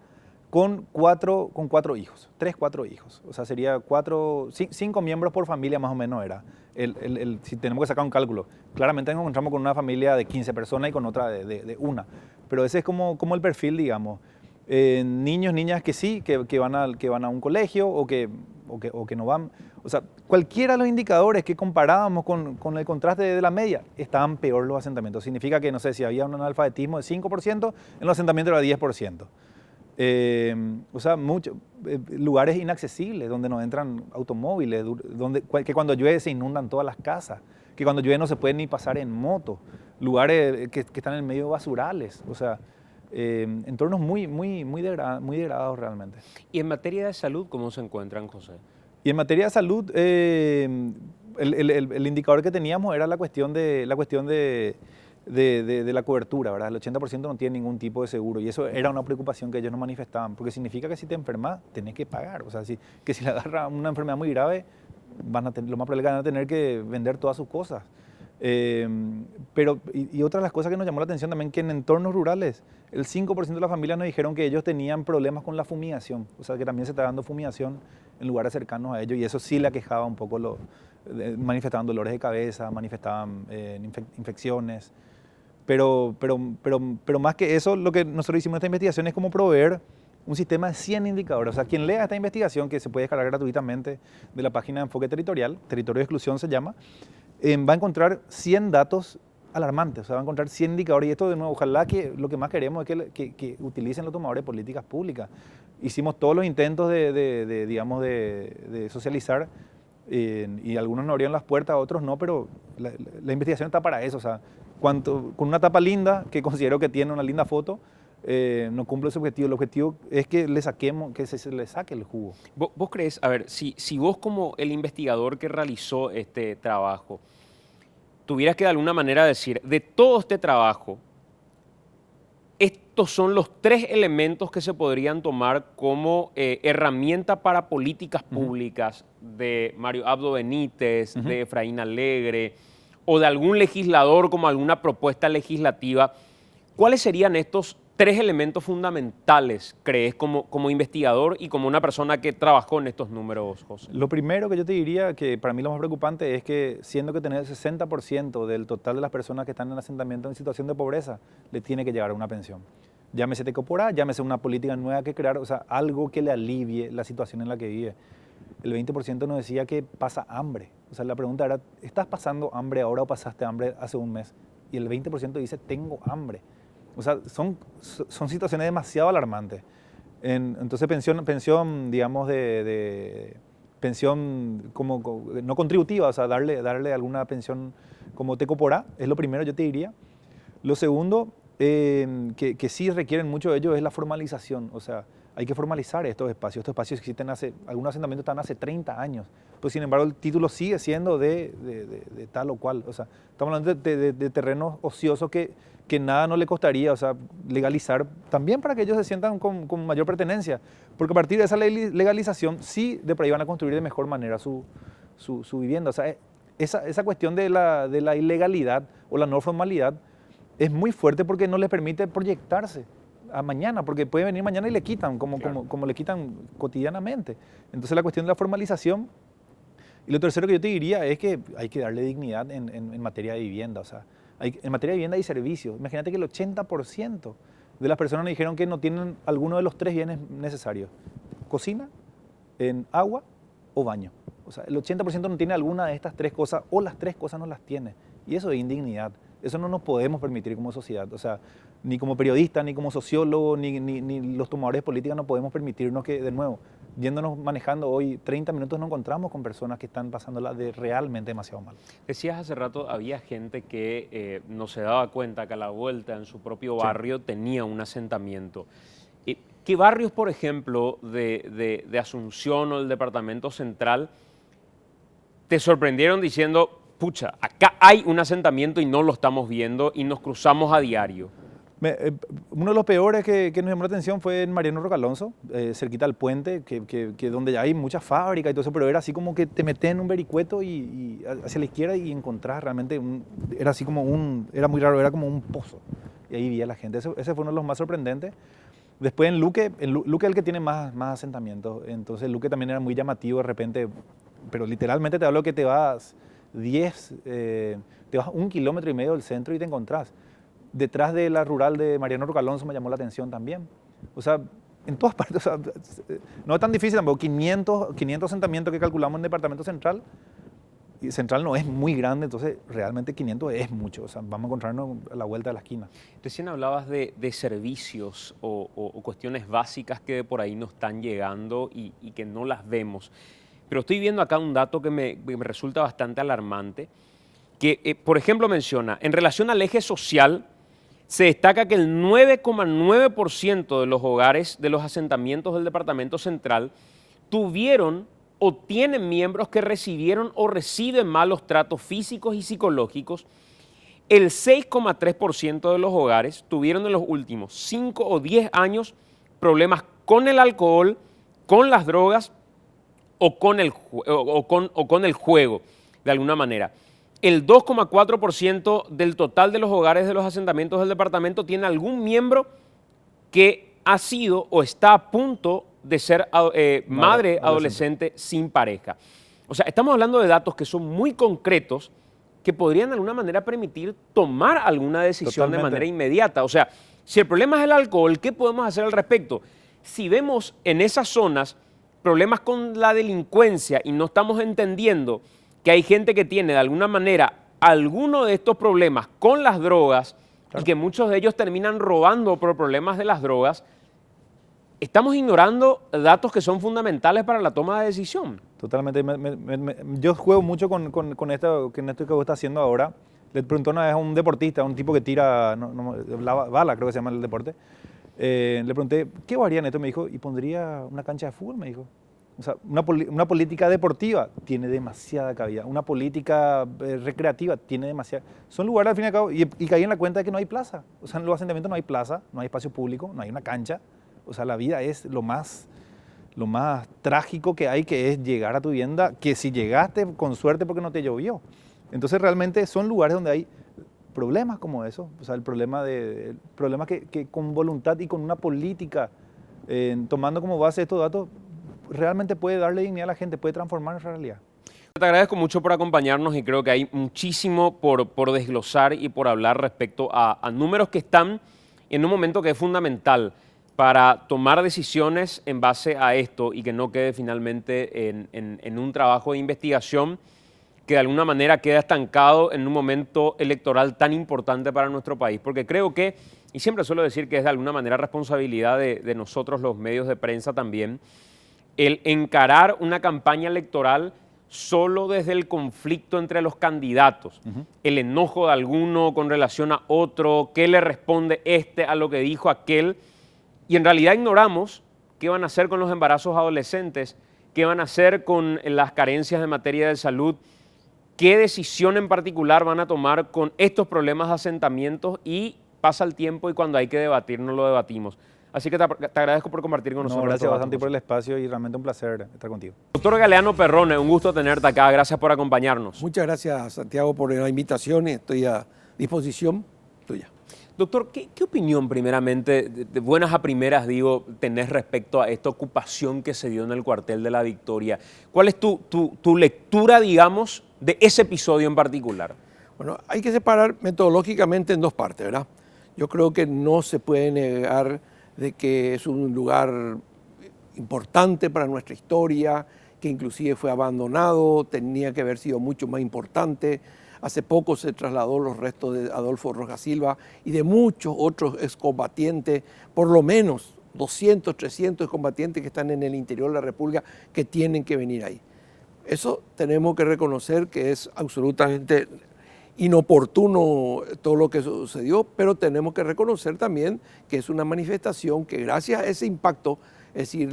con cuatro hijos, 3, 4 hijos. O sea, sería 5 miembros por familia más o menos era. Si tenemos que sacar un cálculo. Claramente nos encontramos con una familia de 15 personas y con otra de una. Pero ese es como el perfil, digamos. Niños, niñas que sí, que van a un colegio o que no van. O sea, cualquiera de los indicadores que comparábamos con el contraste de la media, estaban peor los asentamientos. Significa que, no sé, si había un analfabetismo de 5%, en los asentamientos era 10%. O sea, lugares inaccesibles donde no entran automóviles, que cuando llueve se inundan todas las casas, que cuando llueve no se puede ni pasar en moto, lugares que están en el medio de basurales. O sea, entornos muy degradados realmente.
¿Y en materia de salud cómo se encuentran, José?
Y en materia de salud, el indicador que teníamos era la cuestión de la cobertura, ¿verdad? El 80% no tiene ningún tipo de seguro, y eso era una preocupación que ellos nos manifestaban, porque significa que si te enfermas, tenés que pagar. O sea, que si le agarra una enfermedad muy grave, lo más probable es que van a tener que vender todas sus cosas. Y otra de las cosas que nos llamó la atención también, que en entornos rurales, el 5% de las familias nos dijeron que ellos tenían problemas con la fumigación, o sea, que también se está dando fumigación en lugares cercanos a ellos, y eso sí le aquejaba un poco, manifestaban dolores de cabeza, manifestaban infecciones, pero más que eso, lo que nosotros hicimos en esta investigación es como proveer un sistema de 100 indicadores. O sea, quien lea esta investigación, que se puede descargar gratuitamente de la página de Enfoque Territorial, Territorio de Exclusión se llama, va a encontrar 100 datos alarmantes, o sea, va a encontrar 100 indicadores. Y esto, de nuevo, ojalá que lo que más queremos es que utilicen los tomadores de políticas públicas. Hicimos todos los intentos digamos, de socializar, y algunos nos abrieron las puertas, otros no, pero la investigación está para eso. O sea, con una tapa linda, que considero que tiene una linda foto, no cumple su objetivo. El objetivo es que se le saque el jugo.
¿Vos crees, a ver, si vos como el investigador que realizó este trabajo, tuvieras que de alguna manera decir, de todo este trabajo, estos son los 3 elementos que se podrían tomar como herramienta para políticas públicas de Mario Abdo Benítez, de Efraín Alegre, o de algún legislador como alguna propuesta legislativa, ¿cuáles serían estos 3 elementos fundamentales, crees, como investigador y como una persona que trabajó en estos números, José?
Lo primero que yo te diría, que para mí lo más preocupante, es que siendo que tener el 60% del total de las personas que están en asentamiento en situación de pobreza, le tiene que llegar a una pensión. Llámese Tecoporá, llámese una política nueva que crear, o sea, algo que le alivie la situación en la que vive. El 20% nos decía que pasa hambre. O sea, la pregunta era, ¿estás pasando hambre ahora o pasaste hambre hace un mes? Y el 20% dice, tengo hambre. O sea, son situaciones demasiado alarmantes. Entonces, pensión, digamos, pensión como no contributiva, o sea, darle alguna pensión como Tecoporá, es lo primero, yo te diría. Lo segundo, que sí requieren mucho de ello, es la formalización. O sea, hay que formalizar estos espacios. Estos espacios existen algunos asentamientos están hace 30 años, pues sin embargo el título sigue siendo de tal o cual. O sea, estamos hablando de terrenos ociosos que nada no le costaría, o sea, legalizar también para que ellos se sientan con mayor pertenencia, porque a partir de esa legalización sí de por ahí van a construir de mejor manera su vivienda. O sea, esa cuestión de la ilegalidad o la no formalidad es muy fuerte porque no les permite proyectarse a mañana, porque puede venir mañana y le quitan, como le quitan cotidianamente. Entonces la cuestión de la formalización. Y lo tercero que yo te diría es que hay que darle dignidad en materia de vivienda. O sea, en materia de vivienda y servicios. Imagínate que el 80% de las personas nos dijeron que no tienen alguno de los 3 bienes necesarios. Cocina, agua o baño. O sea, el 80% no tiene alguna de estas 3 cosas, o las 3 cosas no las tiene. Y eso es indignidad. Eso no nos podemos permitir como sociedad. O sea, ni como periodista, ni como sociólogo, ni los tomadores de política no podemos permitirnos que, de nuevo, yéndonos manejando hoy 30 minutos, nos encontramos con personas que están pasándola realmente demasiado mal.
Decías hace rato, había gente que no se daba cuenta que a la vuelta en su propio barrio tenía un asentamiento. ¿Qué barrios, por ejemplo, de Asunción o del Departamento Central te sorprendieron diciendo, pucha, acá hay un asentamiento y no lo estamos viendo y nos cruzamos a diario?
Uno de los peores que nos llamó la atención fue en Mariano Roca Alonso, cerquita al puente, que donde ya hay muchas fábricas y todo eso, pero era así como que te metes en un vericueto y hacia la izquierda y encontrás realmente, era así como era muy raro, era como un pozo. Y ahí vivía la gente. Ese fue uno de los más sorprendentes. Después en Luque es el que tiene más asentamientos. Entonces Luque también era muy llamativo de repente, pero literalmente te hablo que te vas 1,5 kilómetros del centro y te encontrás. Detrás de la rural de Mariano Roca Alonso me llamó la atención también. O sea, en todas partes. O sea, no es tan difícil tampoco. 500 asentamientos que calculamos en el Departamento Central. Y Central no es muy grande, entonces realmente 500 es mucho. O sea, vamos a encontrarnos a la vuelta de la esquina.
Recién hablabas de servicios o cuestiones básicas que por ahí nos están llegando y que no las vemos. Pero estoy viendo acá un dato que me resulta bastante alarmante, que, por ejemplo, menciona, en relación al eje social, se destaca que el 9,9% de los hogares de los asentamientos del Departamento Central tuvieron o tienen miembros que recibieron o reciben malos tratos físicos y psicológicos. El 6,3% de los hogares tuvieron en los últimos 5 o 10 años problemas con el alcohol, con las drogas o con el juego, de alguna manera. El 2,4% del total de los hogares de los asentamientos del departamento tiene algún miembro que ha sido o está a punto de ser madre adolescente sin pareja. O sea, estamos hablando de datos que son muy concretos que podrían de alguna manera permitir tomar alguna decisión de manera inmediata. O sea, si el problema es el alcohol, ¿qué podemos hacer al respecto? Si vemos en esas zonas problemas con la delincuencia y no estamos entendiendo que hay gente que tiene de alguna manera alguno de estos problemas con las drogas y que muchos de ellos terminan robando por problemas de las drogas, estamos ignorando datos que son fundamentales para la toma de decisión.
Totalmente. Yo juego mucho con esto que vos estás haciendo ahora. Le preguntó una vez a un deportista, un tipo que tira la bala, creo que se llama el deporte. Le pregunté, ¿qué haría en esto? Me dijo, y pondría una cancha de fútbol, me dijo. O sea, una política deportiva tiene demasiada cabida. Una política recreativa tiene demasiada. Son lugares, al fin y al cabo, y caí en la cuenta de que no hay plaza. O sea, en los asentamientos no hay plaza, no hay espacio público, no hay una cancha. O sea, la vida es lo más trágico que hay, que es llegar a tu vivienda, que si llegaste con suerte porque no te llovió. Entonces realmente son lugares donde hay problemas como eso, o sea, el problema que con voluntad y con una política, tomando como base estos datos, realmente puede darle dignidad a la gente, puede transformar nuestra realidad.
Te agradezco mucho por acompañarnos y creo que hay muchísimo por desglosar y por hablar respecto a números que están en un momento que es fundamental para tomar decisiones en base a esto y que no quede finalmente en un trabajo de investigación que de alguna manera queda estancado en un momento electoral tan importante para nuestro país. Porque creo que, y siempre suelo decir que es de alguna manera responsabilidad de nosotros los medios de prensa también, el encarar una campaña electoral solo desde el conflicto entre los candidatos, el enojo de alguno con relación a otro, qué le responde este a lo que dijo aquel, y en realidad ignoramos qué van a hacer con los embarazos adolescentes, qué van a hacer con las carencias en materia de salud, qué decisión en particular van a tomar con estos problemas de asentamientos, y pasa el tiempo y cuando hay que debatir no lo debatimos. Así que te agradezco por compartir con nosotros.
Gracias bastante por el espacio y realmente un placer estar contigo.
Doctor Galeano Perrone, un gusto tenerte acá. Gracias por acompañarnos.
Muchas gracias, Santiago, por la invitación. Estoy a disposición tuya.
Doctor, ¿qué opinión primeramente, de buenas a primeras digo, tenés respecto a esta ocupación que se dio en el cuartel de La Victoria? ¿Cuál es tu lectura, digamos, de ese episodio en particular?
Bueno, hay que separar metodológicamente en dos partes, ¿verdad? Yo creo que no se puede negar de que es un lugar importante para nuestra historia, que inclusive fue abandonado, tenía que haber sido mucho más importante. Hace poco se trasladó los restos de Adolfo Rojas Silva y de muchos otros excombatientes, por lo menos 200, 300 excombatientes que están en el interior de la República que tienen que venir ahí. Eso tenemos que reconocer que es absolutamente inoportuno todo lo que sucedió, pero tenemos que reconocer también que es una manifestación que gracias a ese impacto, es decir,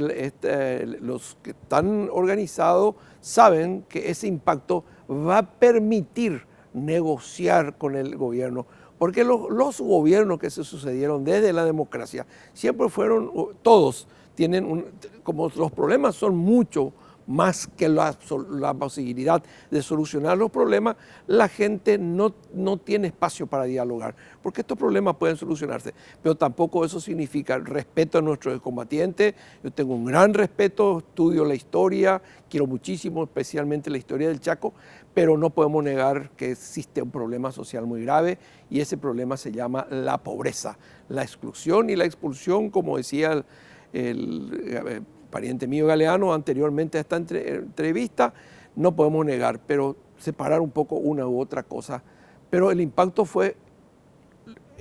los que están organizados saben que ese impacto va a permitir negociar con el gobierno, porque los gobiernos que se sucedieron desde la democracia siempre fueron, todos tienen, como los problemas son mucho más que la posibilidad de solucionar los problemas, la gente no tiene espacio para dialogar, porque estos problemas pueden solucionarse, pero tampoco eso significa respeto a nuestros combatientes. Yo tengo un gran respeto, estudio la historia, quiero muchísimo, especialmente la historia del Chaco, pero no podemos negar que existe un problema social muy grave y ese problema se llama la pobreza, la exclusión y la expulsión, como decía el pariente mío Galeano anteriormente a esta entrevista, no podemos negar, pero separar un poco una u otra cosa. Pero el impacto fue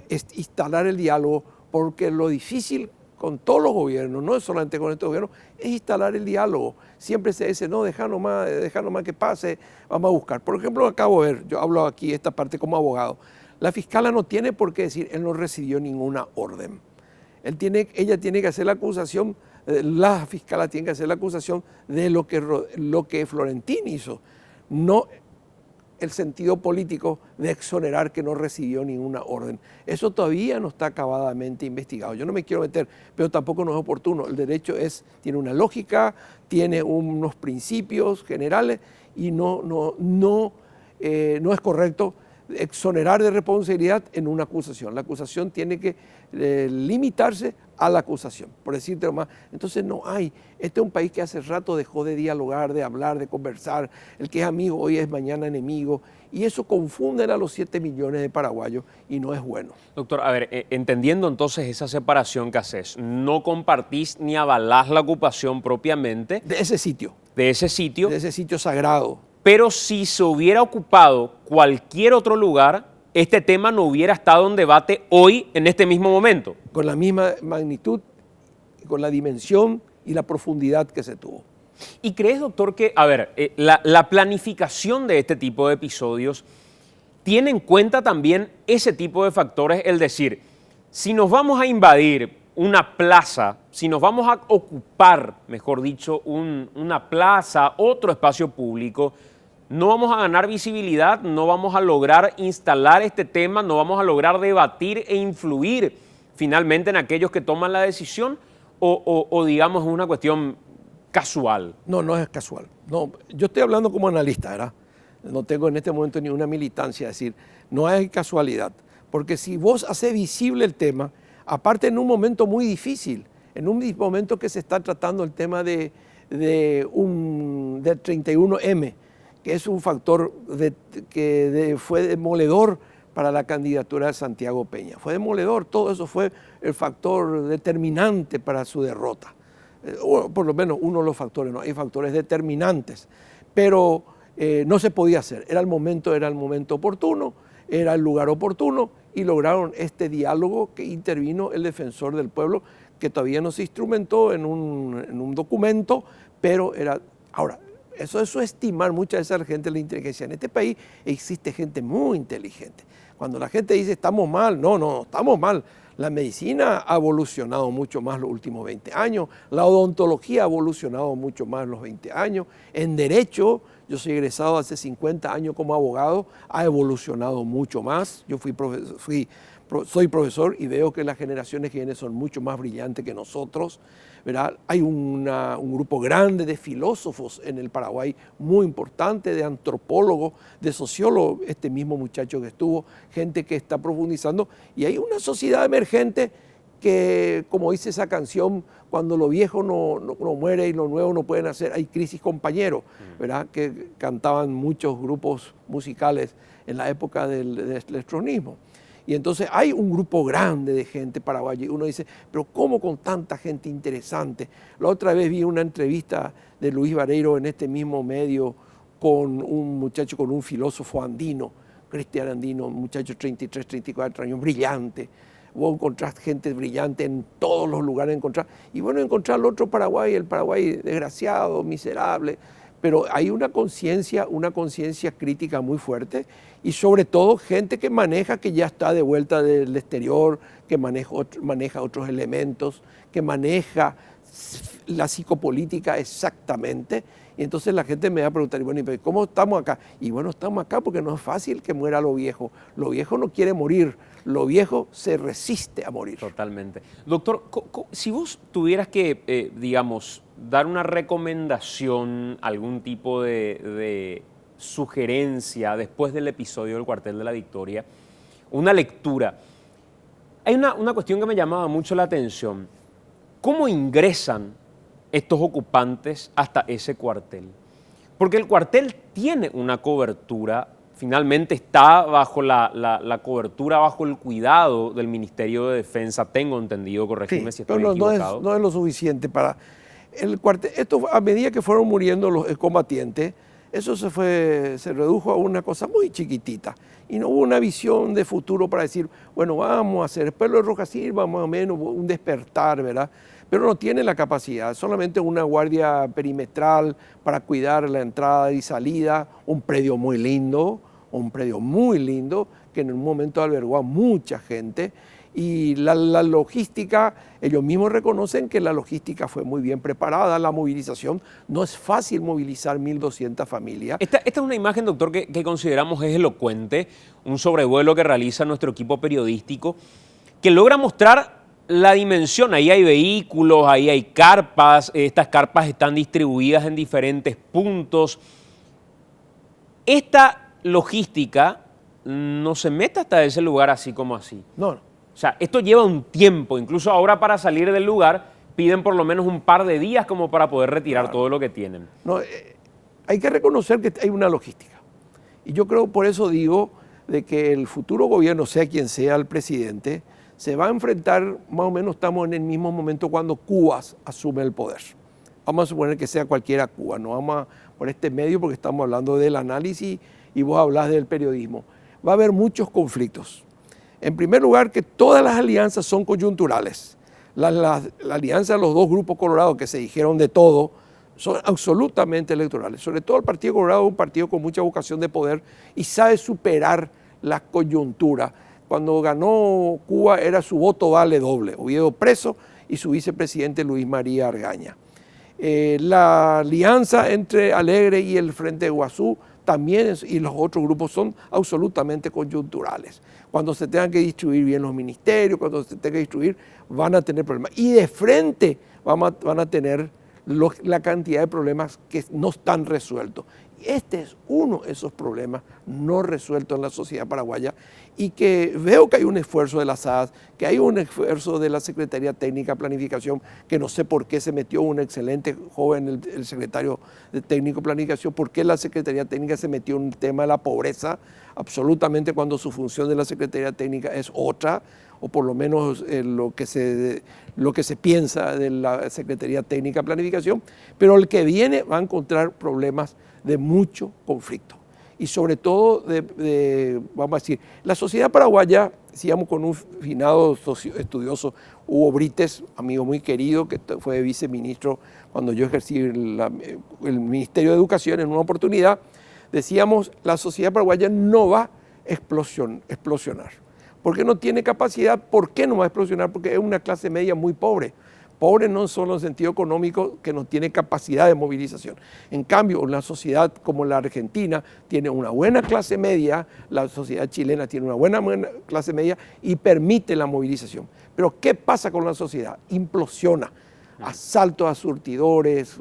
instalar el diálogo, porque lo difícil con todos los gobiernos, no es solamente con este gobierno, es instalar el diálogo. Siempre se dice, no, deja nomás que pase, vamos a buscar. Por ejemplo, acabo de ver, yo hablo aquí esta parte como abogado, la fiscala no tiene por qué decir, él no recibió ninguna orden. Ella tiene que hacer la acusación, la fiscala tiene que hacer la acusación de lo que Florentín hizo, no el sentido político de exonerar que no recibió ninguna orden. Eso todavía no está acabadamente investigado. Yo no me quiero meter, pero tampoco no es oportuno. El derecho tiene una lógica, tiene unos principios generales y no es correcto exonerar de responsabilidad en una acusación. La acusación tiene que limitarse a la acusación, por decirte más. Entonces no hay. Este es un país que hace rato dejó de dialogar, de hablar, de conversar. El que es amigo hoy es mañana enemigo. Y eso confunde a los 7 millones de paraguayos y no es bueno.
Doctor, a ver, entendiendo entonces esa separación que haces, no compartís ni avalás la ocupación propiamente
de ese sitio.
De ese sitio.
De ese sitio sagrado.
pero si se hubiera ocupado cualquier otro lugar, este tema no hubiera estado en debate hoy, en este mismo momento.
Con la misma magnitud, con la dimensión y la profundidad que se tuvo.
¿Y crees, doctor, que, a ver, la planificación de este tipo de episodios tiene en cuenta también ese tipo de factores? Es decir, si nos vamos a invadir una plaza, si nos vamos a ocupar, mejor dicho, una plaza, otro espacio público, no vamos a ganar visibilidad, no vamos a lograr instalar este tema, no vamos a lograr debatir e influir finalmente en aquellos que toman la decisión, o digamos es una cuestión casual.
No, no es casual. No, yo estoy hablando como analista, ¿verdad? No tengo en este momento ni una militancia, es decir, no hay casualidad. Porque si vos haces visible el tema, aparte en un momento muy difícil, en un momento que se está tratando el tema del 31M, que es un factor que fue demoledor para la candidatura de Santiago Peña. Fue demoledor, todo eso fue el factor determinante para su derrota. O por lo menos uno de los factores, ¿no? Hay factores determinantes, pero no se podía hacer. Era el momento oportuno, era el lugar oportuno y lograron este diálogo que intervino el defensor del pueblo, que todavía no se instrumentó en un documento, pero era... Ahora, eso es subestimar mucha de esa gente la inteligencia. En este país existe gente muy inteligente. Cuando la gente dice estamos mal, no, estamos mal. La medicina ha evolucionado mucho más los últimos 20 años, la odontología ha evolucionado mucho más los 20 años, en derecho, yo soy egresado hace 50 años como abogado, ha evolucionado mucho más. Yo soy profesor y veo que las generaciones que vienen son mucho más brillantes que nosotros, ¿verdad? Hay un grupo grande de filósofos en el Paraguay, muy importante, de antropólogos, de sociólogos, este mismo muchacho que estuvo, gente que está profundizando, y hay una sociedad emergente que, como dice esa canción, cuando lo viejo no muere y lo nuevo no puede nacer, hay crisis compañero, ¿verdad? Que cantaban muchos grupos musicales en la época del electronismo. Y entonces hay un grupo grande de gente paraguaya y uno dice, pero ¿cómo con tanta gente interesante? La otra vez vi una entrevista de Luis Vareiro en este mismo medio con un muchacho, con un filósofo andino, Cristian Andino, un muchacho de 33, 34 años, brillante. Vos encontrás gente brillante en todos los lugares, y bueno, encontrar el otro Paraguay, el Paraguay desgraciado, miserable, pero hay una conciencia crítica muy fuerte y sobre todo gente que maneja, que ya está de vuelta del exterior, que maneja otros elementos, que maneja la psicopolítica exactamente. Y entonces la gente me va a preguntar, bueno, ¿y cómo estamos acá? Y bueno, estamos acá porque no es fácil que muera lo viejo. Lo viejo no quiere morir, lo viejo se resiste a morir.
Totalmente. Doctor, si vos tuvieras que, digamos, dar una recomendación, algún tipo de sugerencia después del episodio del Cuartel de la Victoria, una lectura, hay una cuestión que me llamaba mucho la atención. ¿Cómo ingresan estos ocupantes hasta ese cuartel? Porque el cuartel tiene una cobertura, finalmente está bajo la cobertura, bajo el cuidado del Ministerio de Defensa, tengo entendido, corregirme si estoy equivocado.
No es lo suficiente para el cuartel. Esto, a medida que fueron muriendo los combatientes, eso se redujo a una cosa muy chiquitita y no hubo una visión de futuro para decir, bueno, vamos a hacer, después lo de Rojas Silva, más o menos un despertar, ¿verdad? Pero no tiene la capacidad, solamente una guardia perimetral para cuidar la entrada y salida, un predio muy lindo, que en un momento albergó a mucha gente, y la logística, ellos mismos reconocen que la logística fue muy bien preparada, la movilización, no es fácil movilizar 1.200 familias.
Esta es una imagen, doctor, que consideramos es elocuente, un sobrevuelo que realiza nuestro equipo periodístico, que logra mostrar la dimensión. Ahí hay vehículos, ahí hay carpas, estas carpas están distribuidas en diferentes puntos. Esta logística no se mete hasta ese lugar así como así.
No.
O sea, esto lleva un tiempo, incluso ahora para salir del lugar piden por lo menos un par de días como para poder retirar todo lo que tienen.
No, hay que reconocer que hay una logística. Y yo creo, por eso digo, de que el futuro gobierno, sea quien sea el presidente, se va a enfrentar, más o menos estamos en el mismo momento cuando Cuba asume el poder. vamos a suponer que sea cualquiera Cuba, no vamos a por este medio porque estamos hablando del análisis y vos hablás del periodismo. Va a haber muchos conflictos. En primer lugar, que todas las alianzas son coyunturales. La alianza de los dos grupos colorados que se dijeron de todo son absolutamente electorales. Sobre todo el Partido Colorado es un partido con mucha vocación de poder y sabe superar la coyuntura. Cuando ganó Cuba era su voto vale doble. Oviedo preso y su vicepresidente Luis María Argaña. La alianza entre Alegre y el Frente de Guazú también y los otros grupos son absolutamente coyunturales. Cuando se tengan que distribuir bien los ministerios, cuando se tengan que distribuir, van a tener problemas. Y de frente van a tener la cantidad de problemas que no están resueltos. Este es uno de esos problemas no resueltos en la sociedad paraguaya y que veo que hay un esfuerzo de la SAS, que hay un esfuerzo de la Secretaría Técnica de Planificación, que no sé por qué se metió un excelente joven, el secretario de Técnico de Planificación, por qué la Secretaría Técnica se metió en un tema de la pobreza, absolutamente cuando su función de la Secretaría Técnica es otra, o por lo menos lo que se piensa de la Secretaría Técnica de Planificación, pero el que viene va a encontrar problemas de mucho conflicto. Y sobre todo, vamos a decir, la sociedad paraguaya, decíamos con un finado estudioso, Hugo Brites, amigo muy querido, que fue viceministro cuando yo ejercí el Ministerio de Educación en una oportunidad, decíamos, la sociedad paraguaya no va a explosionar. ¿Por qué no tiene capacidad? ¿Por qué no va a explosionar? Porque es una clase media muy pobre. Pobre no solo en sentido económico, que no tiene capacidad de movilización. En cambio, una sociedad como la Argentina tiene una buena clase media, la sociedad chilena tiene una buena clase media y permite la movilización. Pero ¿qué pasa con la sociedad? Implosiona. Asaltos a surtidores,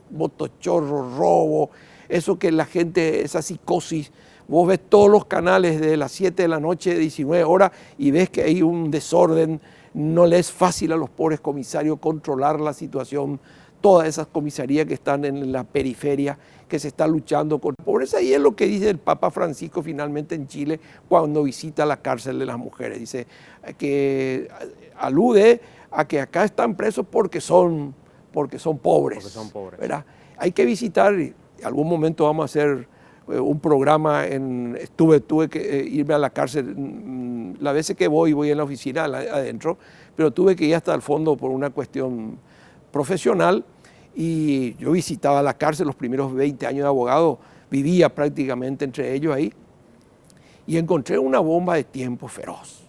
motochorros, robo, eso que la gente, esa psicosis. Vos ves todos los canales de las 7 de la noche, 19 horas, y ves que hay un desorden. No le es fácil a los pobres comisarios controlar la situación, todas esas comisarías que están en la periferia, que se está luchando con pobreza. Y es lo que dice el Papa Francisco finalmente en Chile cuando visita la cárcel de las mujeres. Dice que alude a que acá están presos porque son pobres. Porque son pobres. ¿Verdad? Hay que visitar, en algún momento vamos a hacer un programa, tuve que irme a la cárcel, la veces que voy en la oficina adentro, pero tuve que ir hasta el fondo por una cuestión profesional y yo visitaba la cárcel los primeros 20 años de abogado, vivía prácticamente entre ellos ahí y encontré una bomba de tiempo feroz.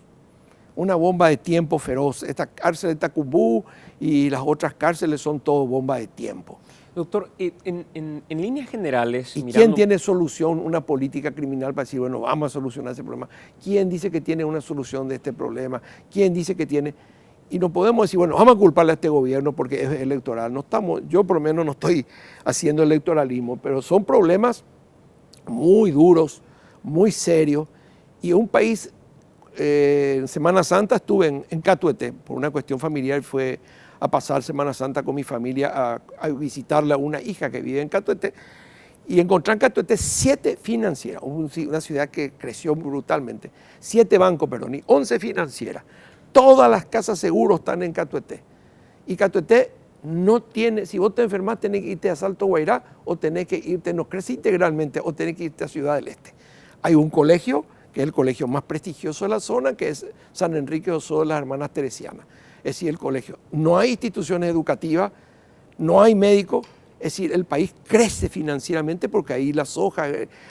Una bomba de tiempo feroz. Esta cárcel de Tacumbú y las otras cárceles son todo bombas de tiempo.
Doctor, en líneas generales...
¿Y quién tiene solución, una política criminal para decir, bueno, vamos a solucionar ese problema? ¿Quién dice que tiene una solución de este problema? ¿Quién dice que tiene...? Y no podemos decir, bueno, vamos a culparle a este gobierno porque es electoral. No estamos, yo por lo menos no estoy haciendo electoralismo, pero son problemas muy duros, muy serios. Y un país, en Semana Santa estuve en Catuete, por una cuestión familiar, fue a pasar Semana Santa con mi familia a visitarle a una hija que vive en Catuete y encontré en Catuete 7 financieras, una ciudad que creció brutalmente, 7 bancos, perdón, y 11 financieras. Todas las casas seguros están en Catuete. Y Catuete no tiene, si vos te enfermás, tenés que irte a Salto Guairá o tenés que irte, no crece integralmente, o tenés que irte a Ciudad del Este. Hay un colegio, que es el colegio más prestigioso de la zona, que es San Enrique Oso de las Hermanas Teresianas. Es decir, el colegio. No hay instituciones educativas, no hay médicos, es decir, el país crece financieramente porque ahí la soja,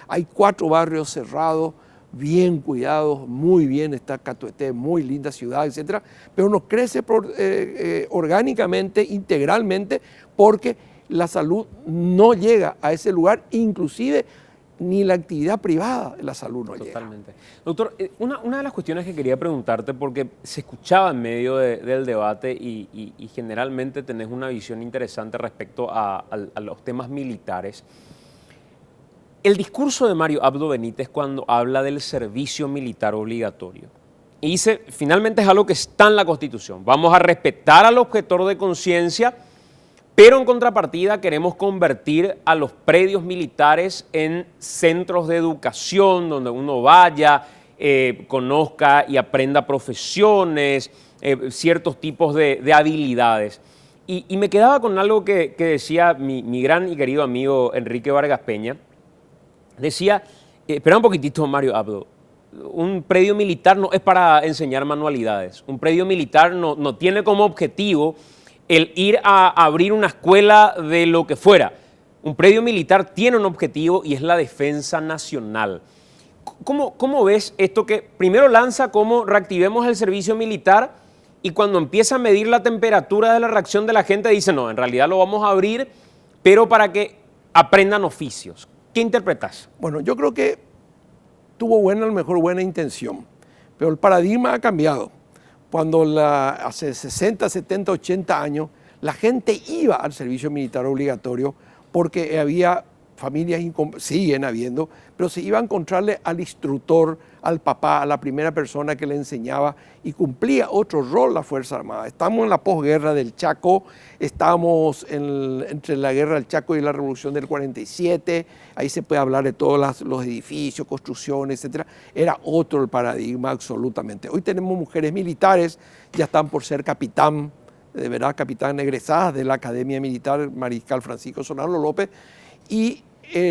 hay 4 barrios cerrados, bien cuidados, muy bien, está Catuete, muy linda ciudad, etcétera, pero no crece orgánicamente, integralmente, porque la salud no llega a ese lugar, inclusive ni la actividad privada de la salud no llega.
Totalmente. Doctor, una de las cuestiones que quería preguntarte, porque se escuchaba en medio del debate y generalmente tenés una visión interesante respecto a los temas militares. El discurso de Mario Abdo Benítez cuando habla del servicio militar obligatorio. Y dice, finalmente es algo que está en la Constitución. Vamos a respetar al objetor de conciencia, pero en contrapartida queremos convertir a los predios militares en centros de educación donde uno vaya, conozca y aprenda profesiones, ciertos tipos de habilidades. Y me quedaba con algo que decía mi gran y querido amigo Enrique Vargas Peña. Decía, espera un poquitito, Mario Abdo, un predio militar no es para enseñar manualidades. Un predio militar no tiene como objetivo el ir a abrir una escuela de lo que fuera. Un predio militar tiene un objetivo y es la defensa nacional. ¿Cómo ves esto que primero lanza como reactivemos el servicio militar y cuando empieza a medir la temperatura de la reacción de la gente dice, no, en realidad lo vamos a abrir, pero para que aprendan oficios? ¿Qué interpretas?
Bueno, yo creo que tuvo a lo mejor buena intención, pero el paradigma ha cambiado. Cuando hace 60, 70, 80 años, la gente iba al servicio militar obligatorio porque había familias, siguen habiendo, pero se iba a encontrarle al instructor, al papá, a la primera persona que le enseñaba y cumplía otro rol la Fuerza Armada. Estamos en la posguerra del Chaco, estamos entre la guerra del Chaco y la revolución del 47, ahí se puede hablar de todos los edificios, construcciones, etc. Era otro el paradigma absolutamente. Hoy tenemos mujeres militares, ya están por ser capitán, de verdad, capitán egresadas de la Academia Militar Mariscal Francisco Solano López, y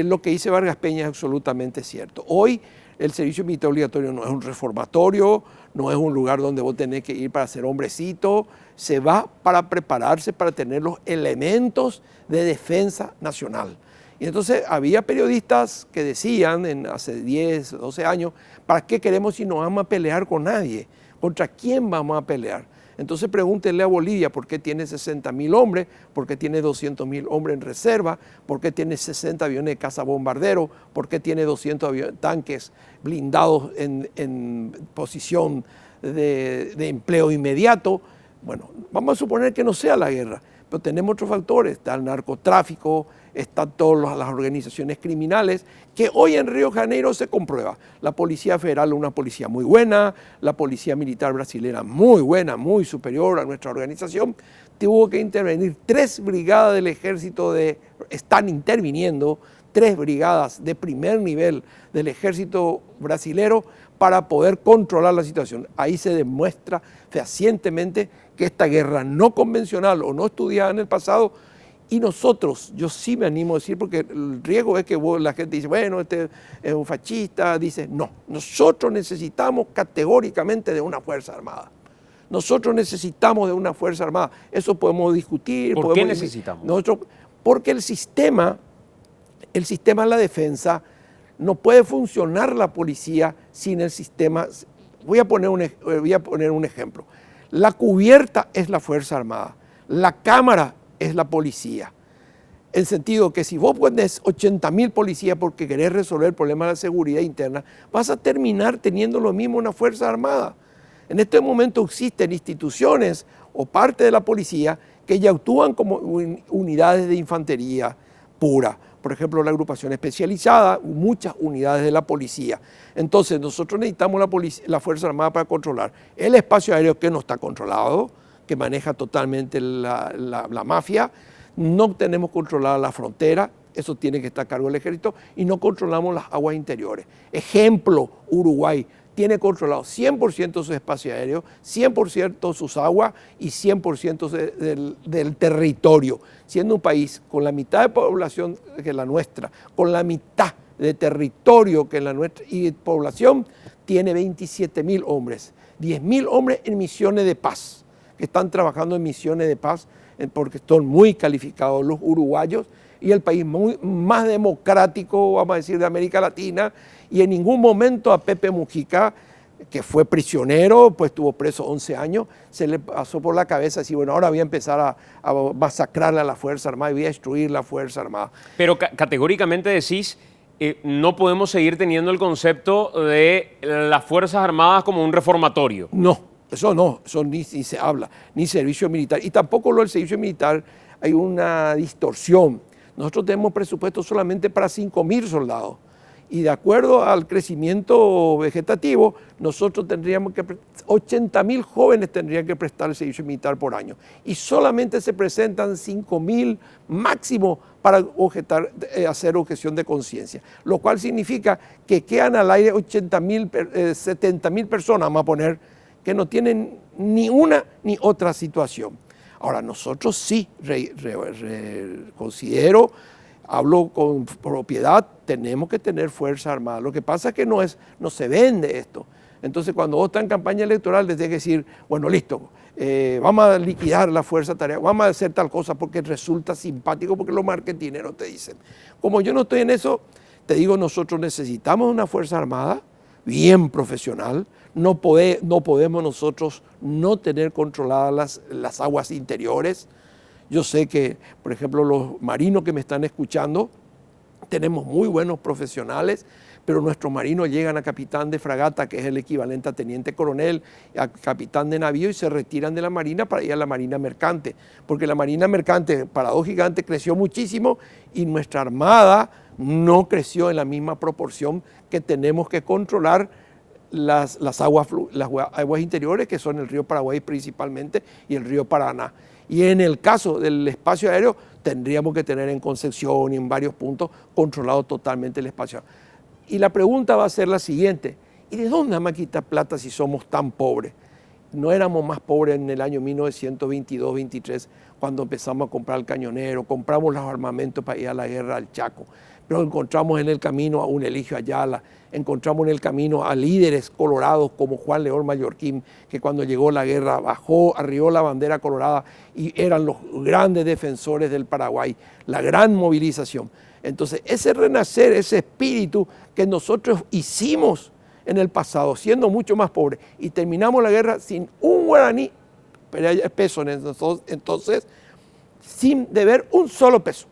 lo que dice Vargas Peña es absolutamente cierto. Hoy el servicio militar obligatorio no es un reformatorio, no es un lugar donde vos tenés que ir para ser hombrecito, se va para prepararse, para tener los elementos de defensa nacional. Y entonces había periodistas que decían hace 10, 12 años, ¿para qué queremos si no vamos a pelear con nadie? ¿Contra quién vamos a pelear? Entonces pregúntenle a Bolivia por qué tiene 60.000 hombres, por qué tiene 200.000 hombres en reserva, por qué tiene 60 aviones de caza bombardero, por qué tiene 200 tanques blindados en posición de empleo inmediato. Bueno, vamos a suponer que no sea la guerra, pero tenemos otros factores, está el narcotráfico, están todas las organizaciones criminales, que hoy en Río de Janeiro se comprueba. La Policía Federal es una policía muy buena, la Policía Militar Brasilera muy buena, muy superior a nuestra organización. Tuvo que intervenir 3 brigadas del ejército, están interviniendo 3 brigadas de primer nivel del ejército brasilero para poder controlar la situación. Ahí se demuestra fehacientemente que esta guerra no convencional o no estudiada en el pasado. Y nosotros, yo sí me animo a decir, porque el riesgo es que la gente dice, bueno, este es un fascista, dice, no, nosotros necesitamos categóricamente de una Fuerza Armada. Nosotros necesitamos de una Fuerza Armada. Eso podemos discutir.
¿Por qué necesitamos?
Porque el sistema de la defensa, no puede funcionar la policía sin el sistema. Voy a poner un ejemplo. La cubierta es la Fuerza Armada, la cámara es la policía. En sentido que si vos pones 80.000 policías porque querés resolver el problema de la seguridad interna, vas a terminar teniendo lo mismo una Fuerza Armada. En este momento existen instituciones o parte de la policía que ya actúan como unidades de infantería pura. Por ejemplo, la agrupación especializada, muchas unidades de la policía. Entonces, nosotros necesitamos la Fuerza Armada para controlar el espacio aéreo que no está controlado, que maneja totalmente la mafia. No tenemos controlada la frontera, eso tiene que estar a cargo del ejército, y no controlamos las aguas interiores. Ejemplo, Uruguay tiene controlado 100% sus espacios aéreos, 100% sus aguas y 100% del territorio, siendo un país con la mitad de población que la nuestra, con la mitad de territorio que la nuestra y de población, tiene 27.000 hombres, 10.000 hombres en misiones de paz, que están trabajando en misiones de paz porque son muy calificados los uruguayos y el país más democrático, vamos a decir, de América Latina, y en ningún momento a Pepe Mujica, que fue prisionero, pues estuvo preso 11 años, se le pasó por la cabeza decir, bueno, ahora voy a empezar a masacrar a la Fuerza Armada y voy a destruir la Fuerza Armada.
Pero categóricamente decís, no podemos seguir teniendo el concepto de las Fuerzas Armadas como un reformatorio.
No, eso ni se habla, ni servicio militar. Y tampoco lo del servicio militar hay una distorsión. Nosotros tenemos presupuesto solamente para 5.000 soldados. Y de acuerdo al crecimiento vegetativo, nosotros tendríamos que, 80.000 jóvenes tendrían que prestar el servicio militar por año. Y solamente se presentan 5.000 máximo para hacer objeción de conciencia. Lo cual significa que quedan al aire 70.000 personas, vamos a poner, que no tienen ni una ni otra situación. Ahora, nosotros sí, considero, hablo con propiedad, tenemos que tener Fuerza Armada. Lo que pasa es que no se vende esto. Entonces, cuando vos estás en campaña electoral, les tenés que decir, bueno, listo, vamos a liquidar la Fuerza Tarea, vamos a hacer tal cosa porque resulta simpático, porque los marketineros te dicen. Como yo no estoy en eso, te digo, nosotros necesitamos una Fuerza Armada bien profesional. No podemos nosotros no tener controladas las aguas interiores. Yo sé que, por ejemplo, los marinos que me están escuchando, tenemos muy buenos profesionales, pero nuestros marinos llegan a capitán de fragata, que es el equivalente a teniente coronel, a capitán de navío, y se retiran de la marina para ir a la marina mercante, porque la marina mercante, paradójicamente, creció muchísimo y nuestra armada no creció en la misma proporción que tenemos que controlar las aguas interiores, que son el río Paraguay principalmente y el río Paraná. Y en el caso del espacio aéreo, tendríamos que tener en Concepción y en varios puntos controlado totalmente el espacio. Y la pregunta va a ser la siguiente: ¿y de dónde vamos a quitar plata si somos tan pobres? No éramos más pobres en el año 1922-23, cuando empezamos a comprar el cañonero, compramos los armamentos para ir a la guerra al Chaco. Pero encontramos en el camino a un Eligio Ayala, encontramos en el camino a líderes colorados como Juan León Mallorquín, que cuando llegó la guerra bajó, arrió la bandera colorada y eran los grandes defensores del Paraguay, la gran movilización. Entonces, ese renacer, ese espíritu que nosotros hicimos en el pasado, siendo mucho más pobres, y terminamos la guerra sin un guaraní peso, entonces, sin deber un solo peso.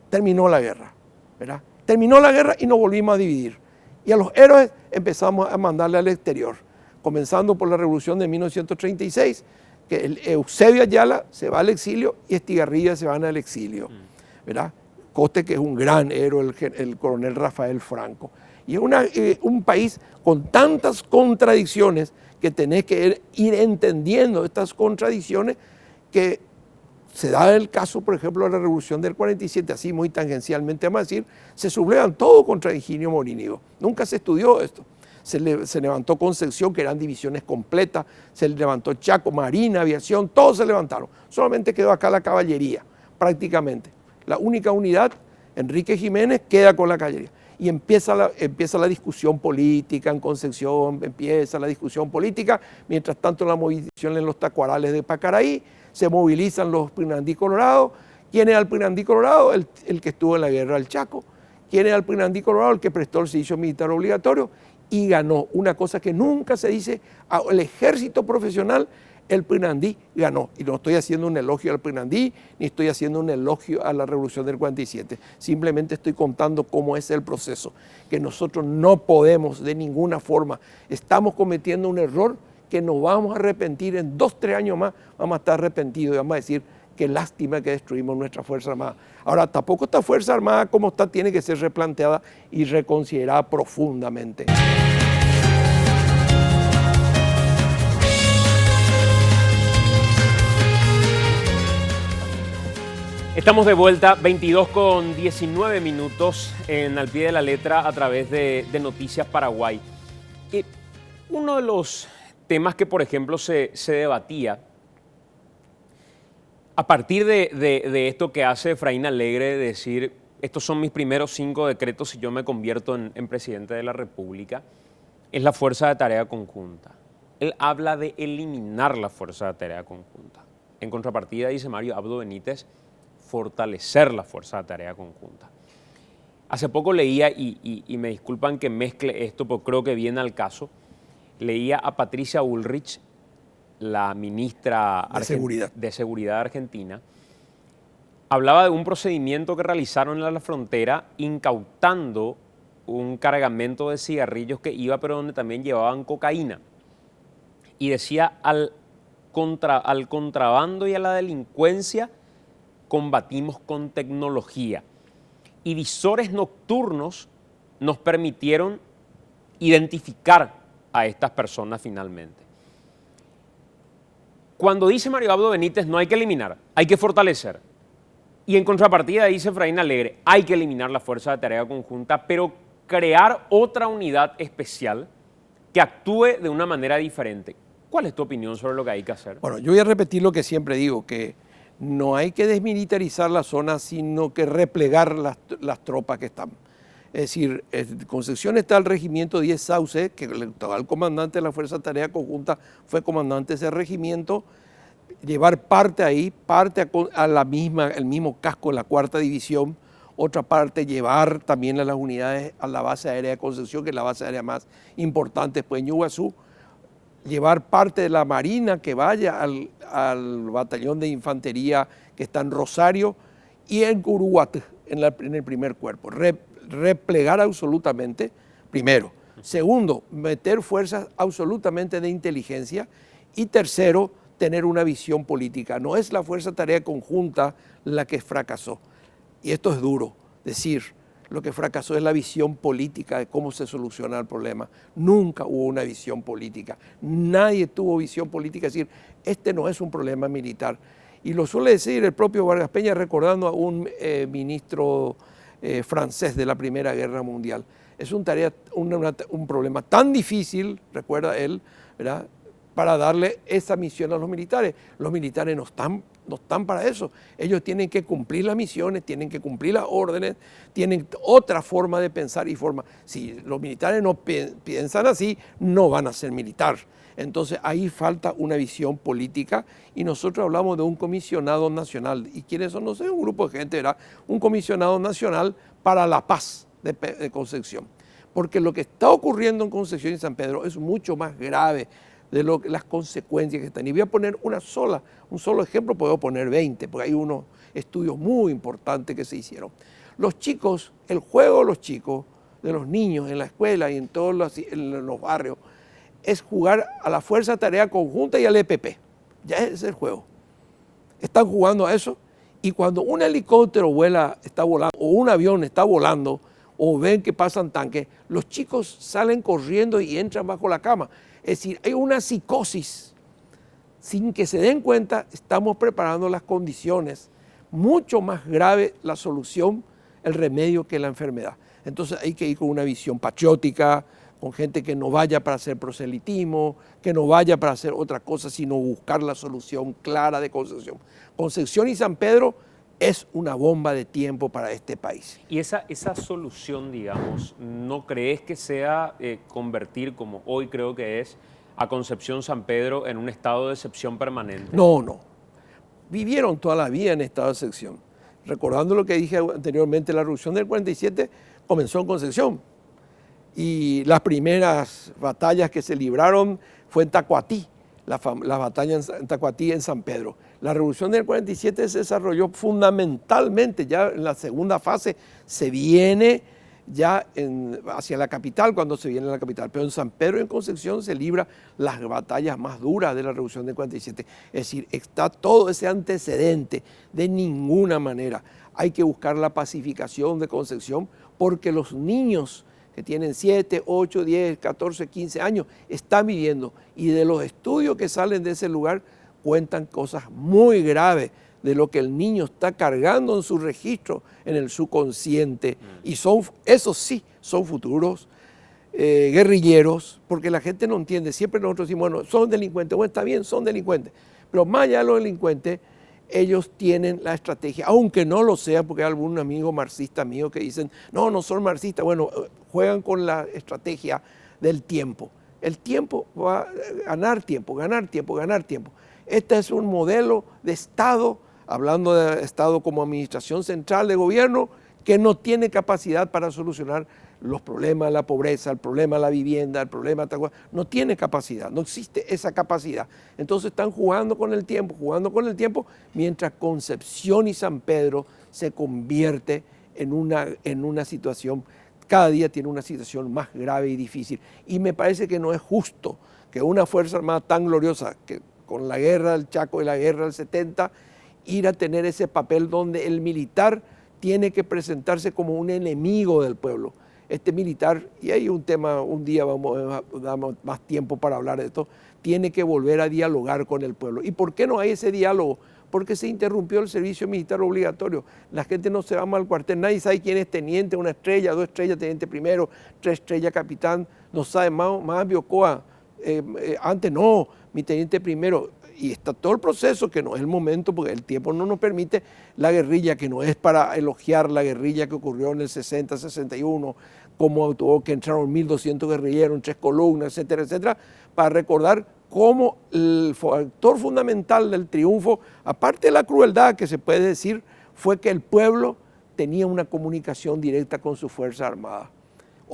Terminó la guerra, ¿verdad? Terminó la guerra y nos volvimos a dividir. Y a los héroes empezamos a mandarle al exterior, comenzando por la revolución de 1936, que Eusebio Ayala se va al exilio y Estigarribia se van al exilio, ¿verdad? Coste, que es un gran héroe, el coronel Rafael Franco. Y es un país con tantas contradicciones que tenés que ir entendiendo estas contradicciones, que se da el caso, por ejemplo, de la Revolución del 47, así muy tangencialmente vamos a decir, se sublevan todo contra Higinio Morínigo. Nunca se estudió esto. Se levantó Concepción, que eran divisiones completas, se levantó Chaco, Marina, Aviación, todos se levantaron. Solamente quedó acá la caballería, prácticamente. La única unidad, Enrique Jiménez, queda con la caballería. Y empieza la discusión política en Concepción, empieza la discusión política. Mientras tanto, la movilización en los tacuarales de Pacaraí, se movilizan los Pinandí Colorados. ¿Quién era el Pinandí Colorado? El que estuvo en la guerra del Chaco. ¿Quién era el Pinandí Colorado? El que prestó el servicio militar obligatorio y ganó. Una cosa que nunca se dice al ejército profesional: el Pinandí ganó. Y no estoy haciendo un elogio al Pinandí, ni estoy haciendo un elogio a la Revolución del 47. Simplemente estoy contando cómo es el proceso, que nosotros no podemos de ninguna forma. Estamos cometiendo un error que nos vamos a arrepentir en 2 o 3 años más. Vamos a estar arrepentidos y vamos a decir: qué lástima que destruimos nuestra Fuerza Armada. Ahora, tampoco esta Fuerza Armada como está tiene que ser replanteada y reconsiderada profundamente.
Estamos de vuelta, 22:19 en Al Pie de la Letra a través de Noticias Paraguay. Uno de los temas que, por ejemplo, se debatía a partir de esto que hace Efraín Alegre, de decir: estos son mis primeros 5 decretos si yo me convierto en presidente de la República, es la Fuerza de Tarea Conjunta. Él habla de eliminar la Fuerza de Tarea Conjunta. En contrapartida, dice Mario Abdo Benítez, fortalecer la Fuerza de Tarea Conjunta. Hace poco leía, y me disculpan que mezcle esto, porque creo que viene al caso, leía a Patricia Bullrich, la ministra de Seguridad Argentina, hablaba de un procedimiento que realizaron en la frontera incautando un cargamento de cigarrillos que iba, pero donde también llevaban cocaína. Y decía: al contrabando y a la delincuencia combatimos con tecnología. Y visores nocturnos nos permitieron identificar a estas personas finalmente. Cuando dice Mario Abdo Benítez, no hay que eliminar, hay que fortalecer. Y en contrapartida dice Efraín Alegre, hay que eliminar la Fuerza de Tarea Conjunta, pero crear otra unidad especial que actúe de una manera diferente. ¿Cuál es tu opinión sobre lo que hay que hacer?
Bueno, yo voy a repetir lo que siempre digo, que no hay que desmilitarizar la zona, sino que replegar las tropas que están. Es decir, en Concepción está el regimiento 10 Sauce, que el actual comandante de la Fuerza de Tarea Conjunta fue comandante de ese regimiento, llevar parte ahí, parte a el mismo casco de la 4ª División, otra parte llevar también a las unidades a la base aérea de Concepción, que es la base aérea más importante después de Ñuguazú, llevar parte de la Marina que vaya al batallón de infantería que está en Rosario y en Curuguatí, en el primer cuerpo. Replegar absolutamente, primero. Segundo, meter fuerzas absolutamente de inteligencia. Y tercero, tener una visión política. No es la Fuerza de Tarea Conjunta la que fracasó. Y esto es duro decir, lo que fracasó es la visión política de cómo se soluciona el problema. Nunca hubo una visión política. Nadie tuvo visión política, es decir, este no es un problema militar. Y lo suele decir el propio Vargas Peña recordando a un ministro francés de la Primera Guerra Mundial. Es un problema tan difícil, recuerda él, ¿verdad?, para darle esa misión a los militares. Los militares no están para eso. Ellos tienen que cumplir las misiones, tienen que cumplir las órdenes, tienen otra forma de pensar y forma. Si los militares no piensan así, no van a ser militar. Entonces ahí falta una visión política y nosotros hablamos de un comisionado nacional. ¿Y quiénes son? No sé, un grupo de gente, ¿verdad? Un comisionado nacional para la paz de Concepción. Porque lo que está ocurriendo en Concepción y San Pedro es mucho más grave de las consecuencias que están. Y voy a poner un solo ejemplo, puedo poner 20, porque hay unos estudios muy importantes que se hicieron. Los chicos, el juego de los chicos, de los niños en la escuela y en todos los barrios, es jugar a la Fuerza de Tarea Conjunta y al EPP. Ya es el juego. Están jugando a eso y cuando un helicóptero está volando, o un avión está volando, o ven que pasan tanques, los chicos salen corriendo y entran bajo la cama. Es decir, hay una psicosis. Sin que se den cuenta, estamos preparando las condiciones. Mucho más grave la solución, el remedio que la enfermedad. Entonces hay que ir con una visión patriótica, con gente que no vaya para hacer proselitismo, que no vaya para hacer otra cosa, sino buscar la solución clara de Concepción. Concepción y San Pedro es una bomba de tiempo para este país.
Y esa solución, digamos, ¿no crees que sea convertir, como hoy creo que es, a Concepción San Pedro en un estado de excepción permanente?
No. Vivieron toda la vida en estado de excepción. Recordando lo que dije anteriormente, la revolución del 47 comenzó en Concepción. Y las primeras batallas que se libraron fue en Tacuatí, la batalla en Tacuatí en San Pedro. La revolución del 47 se desarrolló fundamentalmente, ya en la segunda fase se viene ya hacia la capital, cuando se viene a la capital. Pero en San Pedro y en Concepción se libra las batallas más duras de la revolución del 47. Es decir, está todo ese antecedente. De ninguna manera hay que buscar la pacificación de Concepción porque los niños que tienen 7, 8, 10, 14, 15 años están viviendo y de los estudios que salen de ese lugar cuentan cosas muy graves de lo que el niño está cargando en su registro, en el subconsciente. Y esos sí, son futuros guerrilleros, porque la gente no entiende. Siempre nosotros decimos, bueno, son delincuentes. Bueno, está bien, son delincuentes. Pero más allá de los delincuentes, ellos tienen la estrategia, aunque no lo sea, porque hay algún amigo marxista mío que dicen, no son marxistas. Bueno, juegan con la estrategia del tiempo. El tiempo va a ganar tiempo. Este es un modelo de Estado, hablando de Estado como administración central de gobierno, que no tiene capacidad para solucionar los problemas de la pobreza, el problema de la vivienda, el problema de no tiene capacidad, no existe esa capacidad. Entonces están jugando con el tiempo, mientras Concepción y San Pedro se convierte en una situación, cada día tiene una situación más grave y difícil. Y me parece que no es justo que una Fuerza Armada tan gloriosa, que con la guerra del Chaco y la guerra del 70, ir a tener ese papel donde el militar tiene que presentarse como un enemigo del pueblo. Este militar, y hay un tema, un día vamos a dar más tiempo para hablar de esto, tiene que volver a dialogar con el pueblo. ¿Y por qué no hay ese diálogo? Porque se interrumpió el servicio militar obligatorio. La gente no se va mal al cuartel, nadie sabe quién es teniente, 1 estrella, 2 estrellas, teniente primero, 3 estrellas, capitán, no sabe más Biocoa. antes no, mi teniente primero. Y está todo el proceso, que no es el momento, porque el tiempo no nos permite, la guerrilla, que no es para elogiar la guerrilla que ocurrió en el 60, 61, cómo tuvo que entrar 1.200 guerrilleros en 3 columnas, etcétera, etcétera, para recordar cómo el factor fundamental del triunfo, aparte de la crueldad que se puede decir, fue que el pueblo tenía una comunicación directa con su Fuerza Armada.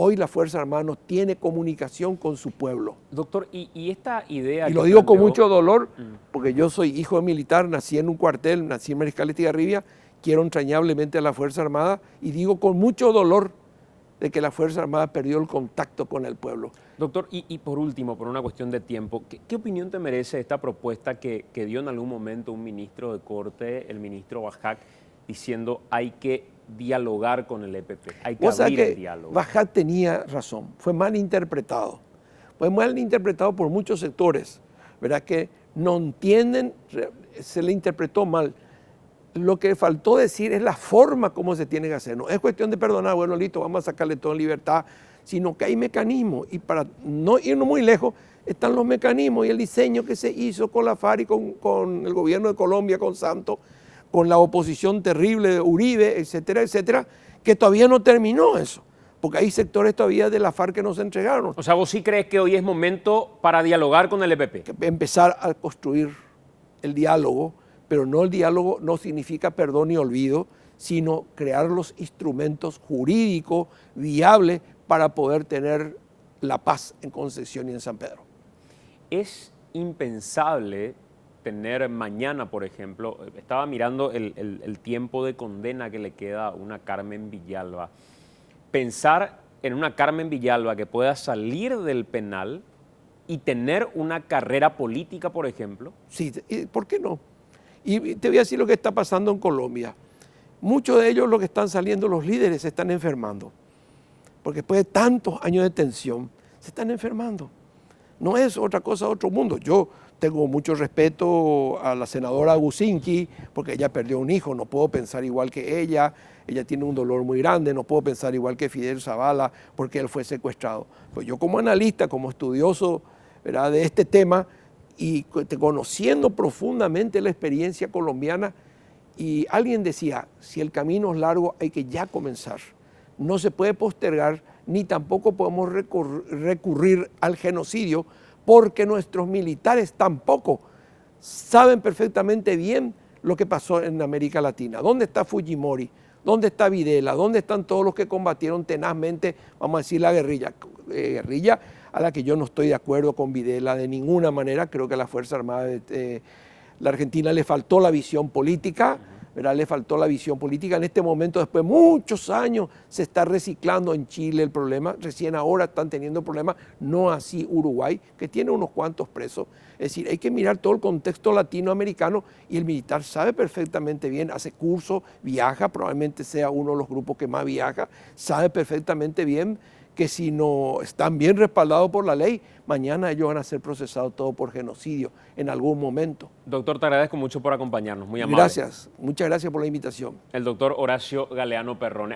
Hoy la Fuerza Armada no tiene comunicación con su pueblo.
Doctor, y esta idea...
Y lo digo con mucho dolor, porque yo soy hijo de militar, nací en un cuartel, nací en Mariscal Estigarribia, quiero entrañablemente a la Fuerza Armada y digo con mucho dolor de que la Fuerza Armada perdió el contacto con el pueblo.
Doctor, y por último, por una cuestión de tiempo, ¿qué opinión te merece esta propuesta que dio en algún momento un ministro de corte, el ministro Bajak, diciendo hay que dialogar con el EPP, hay que abrir el diálogo?
Bajak tenía razón, fue mal interpretado. Fue mal interpretado por muchos sectores, ¿verdad? Que no entienden, se le interpretó mal. Lo que faltó decir es la forma como se tiene que hacer. No es cuestión de perdonar, bueno, listo, vamos a sacarle todo en libertad, sino que hay mecanismos. Y para no irnos muy lejos, están los mecanismos y el diseño que se hizo con la FARC y con el gobierno de Colombia, con Santos, con la oposición terrible de Uribe, etcétera, etcétera, que todavía no terminó eso. Porque hay sectores todavía de la FARC que no se entregaron.
O sea, ¿vos sí crees que hoy es momento para dialogar con el EPP?
Empezar a construir el diálogo, pero no el diálogo no significa perdón y olvido, sino crear los instrumentos jurídicos viables para poder tener la paz en Concepción y en San Pedro.
Es impensable tener mañana, por ejemplo, estaba mirando el tiempo de condena que le queda a una Carmen Villalba. Pensar en una Carmen Villalba que pueda salir del penal y tener una carrera política, por ejemplo.
Sí, ¿por qué no? Y te voy a decir lo que está pasando en Colombia. Muchos de ellos, lo que están saliendo, los líderes, se están enfermando. Porque después de tantos años de tensión, se están enfermando. No es otra cosa, otro mundo. Yo tengo mucho respeto a la senadora Gusinki, porque ella perdió un hijo, no puedo pensar igual que ella tiene un dolor muy grande, no puedo pensar igual que Fidel Zavala, porque él fue secuestrado. Pues yo como analista, como estudioso, ¿verdad?, de este tema, y conociendo profundamente la experiencia colombiana, y alguien decía, si el camino es largo hay que ya comenzar, no se puede postergar, ni tampoco podemos recurrir al genocidio, porque nuestros militares tampoco saben perfectamente bien lo que pasó en América Latina. ¿Dónde está Fujimori? ¿Dónde está Videla? ¿Dónde están todos los que combatieron tenazmente, vamos a decir, la guerrilla? Guerrilla a la que yo no estoy de acuerdo con Videla de ninguna manera. Creo que a la Fuerza Armada de la Argentina le faltó la visión política, ¿verdad? Le faltó la visión política. En este momento, después de muchos años, se está reciclando en Chile el problema. Recién ahora están teniendo problemas, no así Uruguay, que tiene unos cuantos presos. Es decir, hay que mirar todo el contexto latinoamericano y el militar sabe perfectamente bien, hace cursos, viaja, probablemente sea uno de los grupos que más viaja, sabe perfectamente bien que si no están bien respaldados por la ley, mañana ellos van a ser procesados todo por genocidio en algún momento.
Doctor, te agradezco mucho por acompañarnos, muy amable.
Gracias, muchas gracias por la invitación.
El doctor Horacio Galeano Perrone.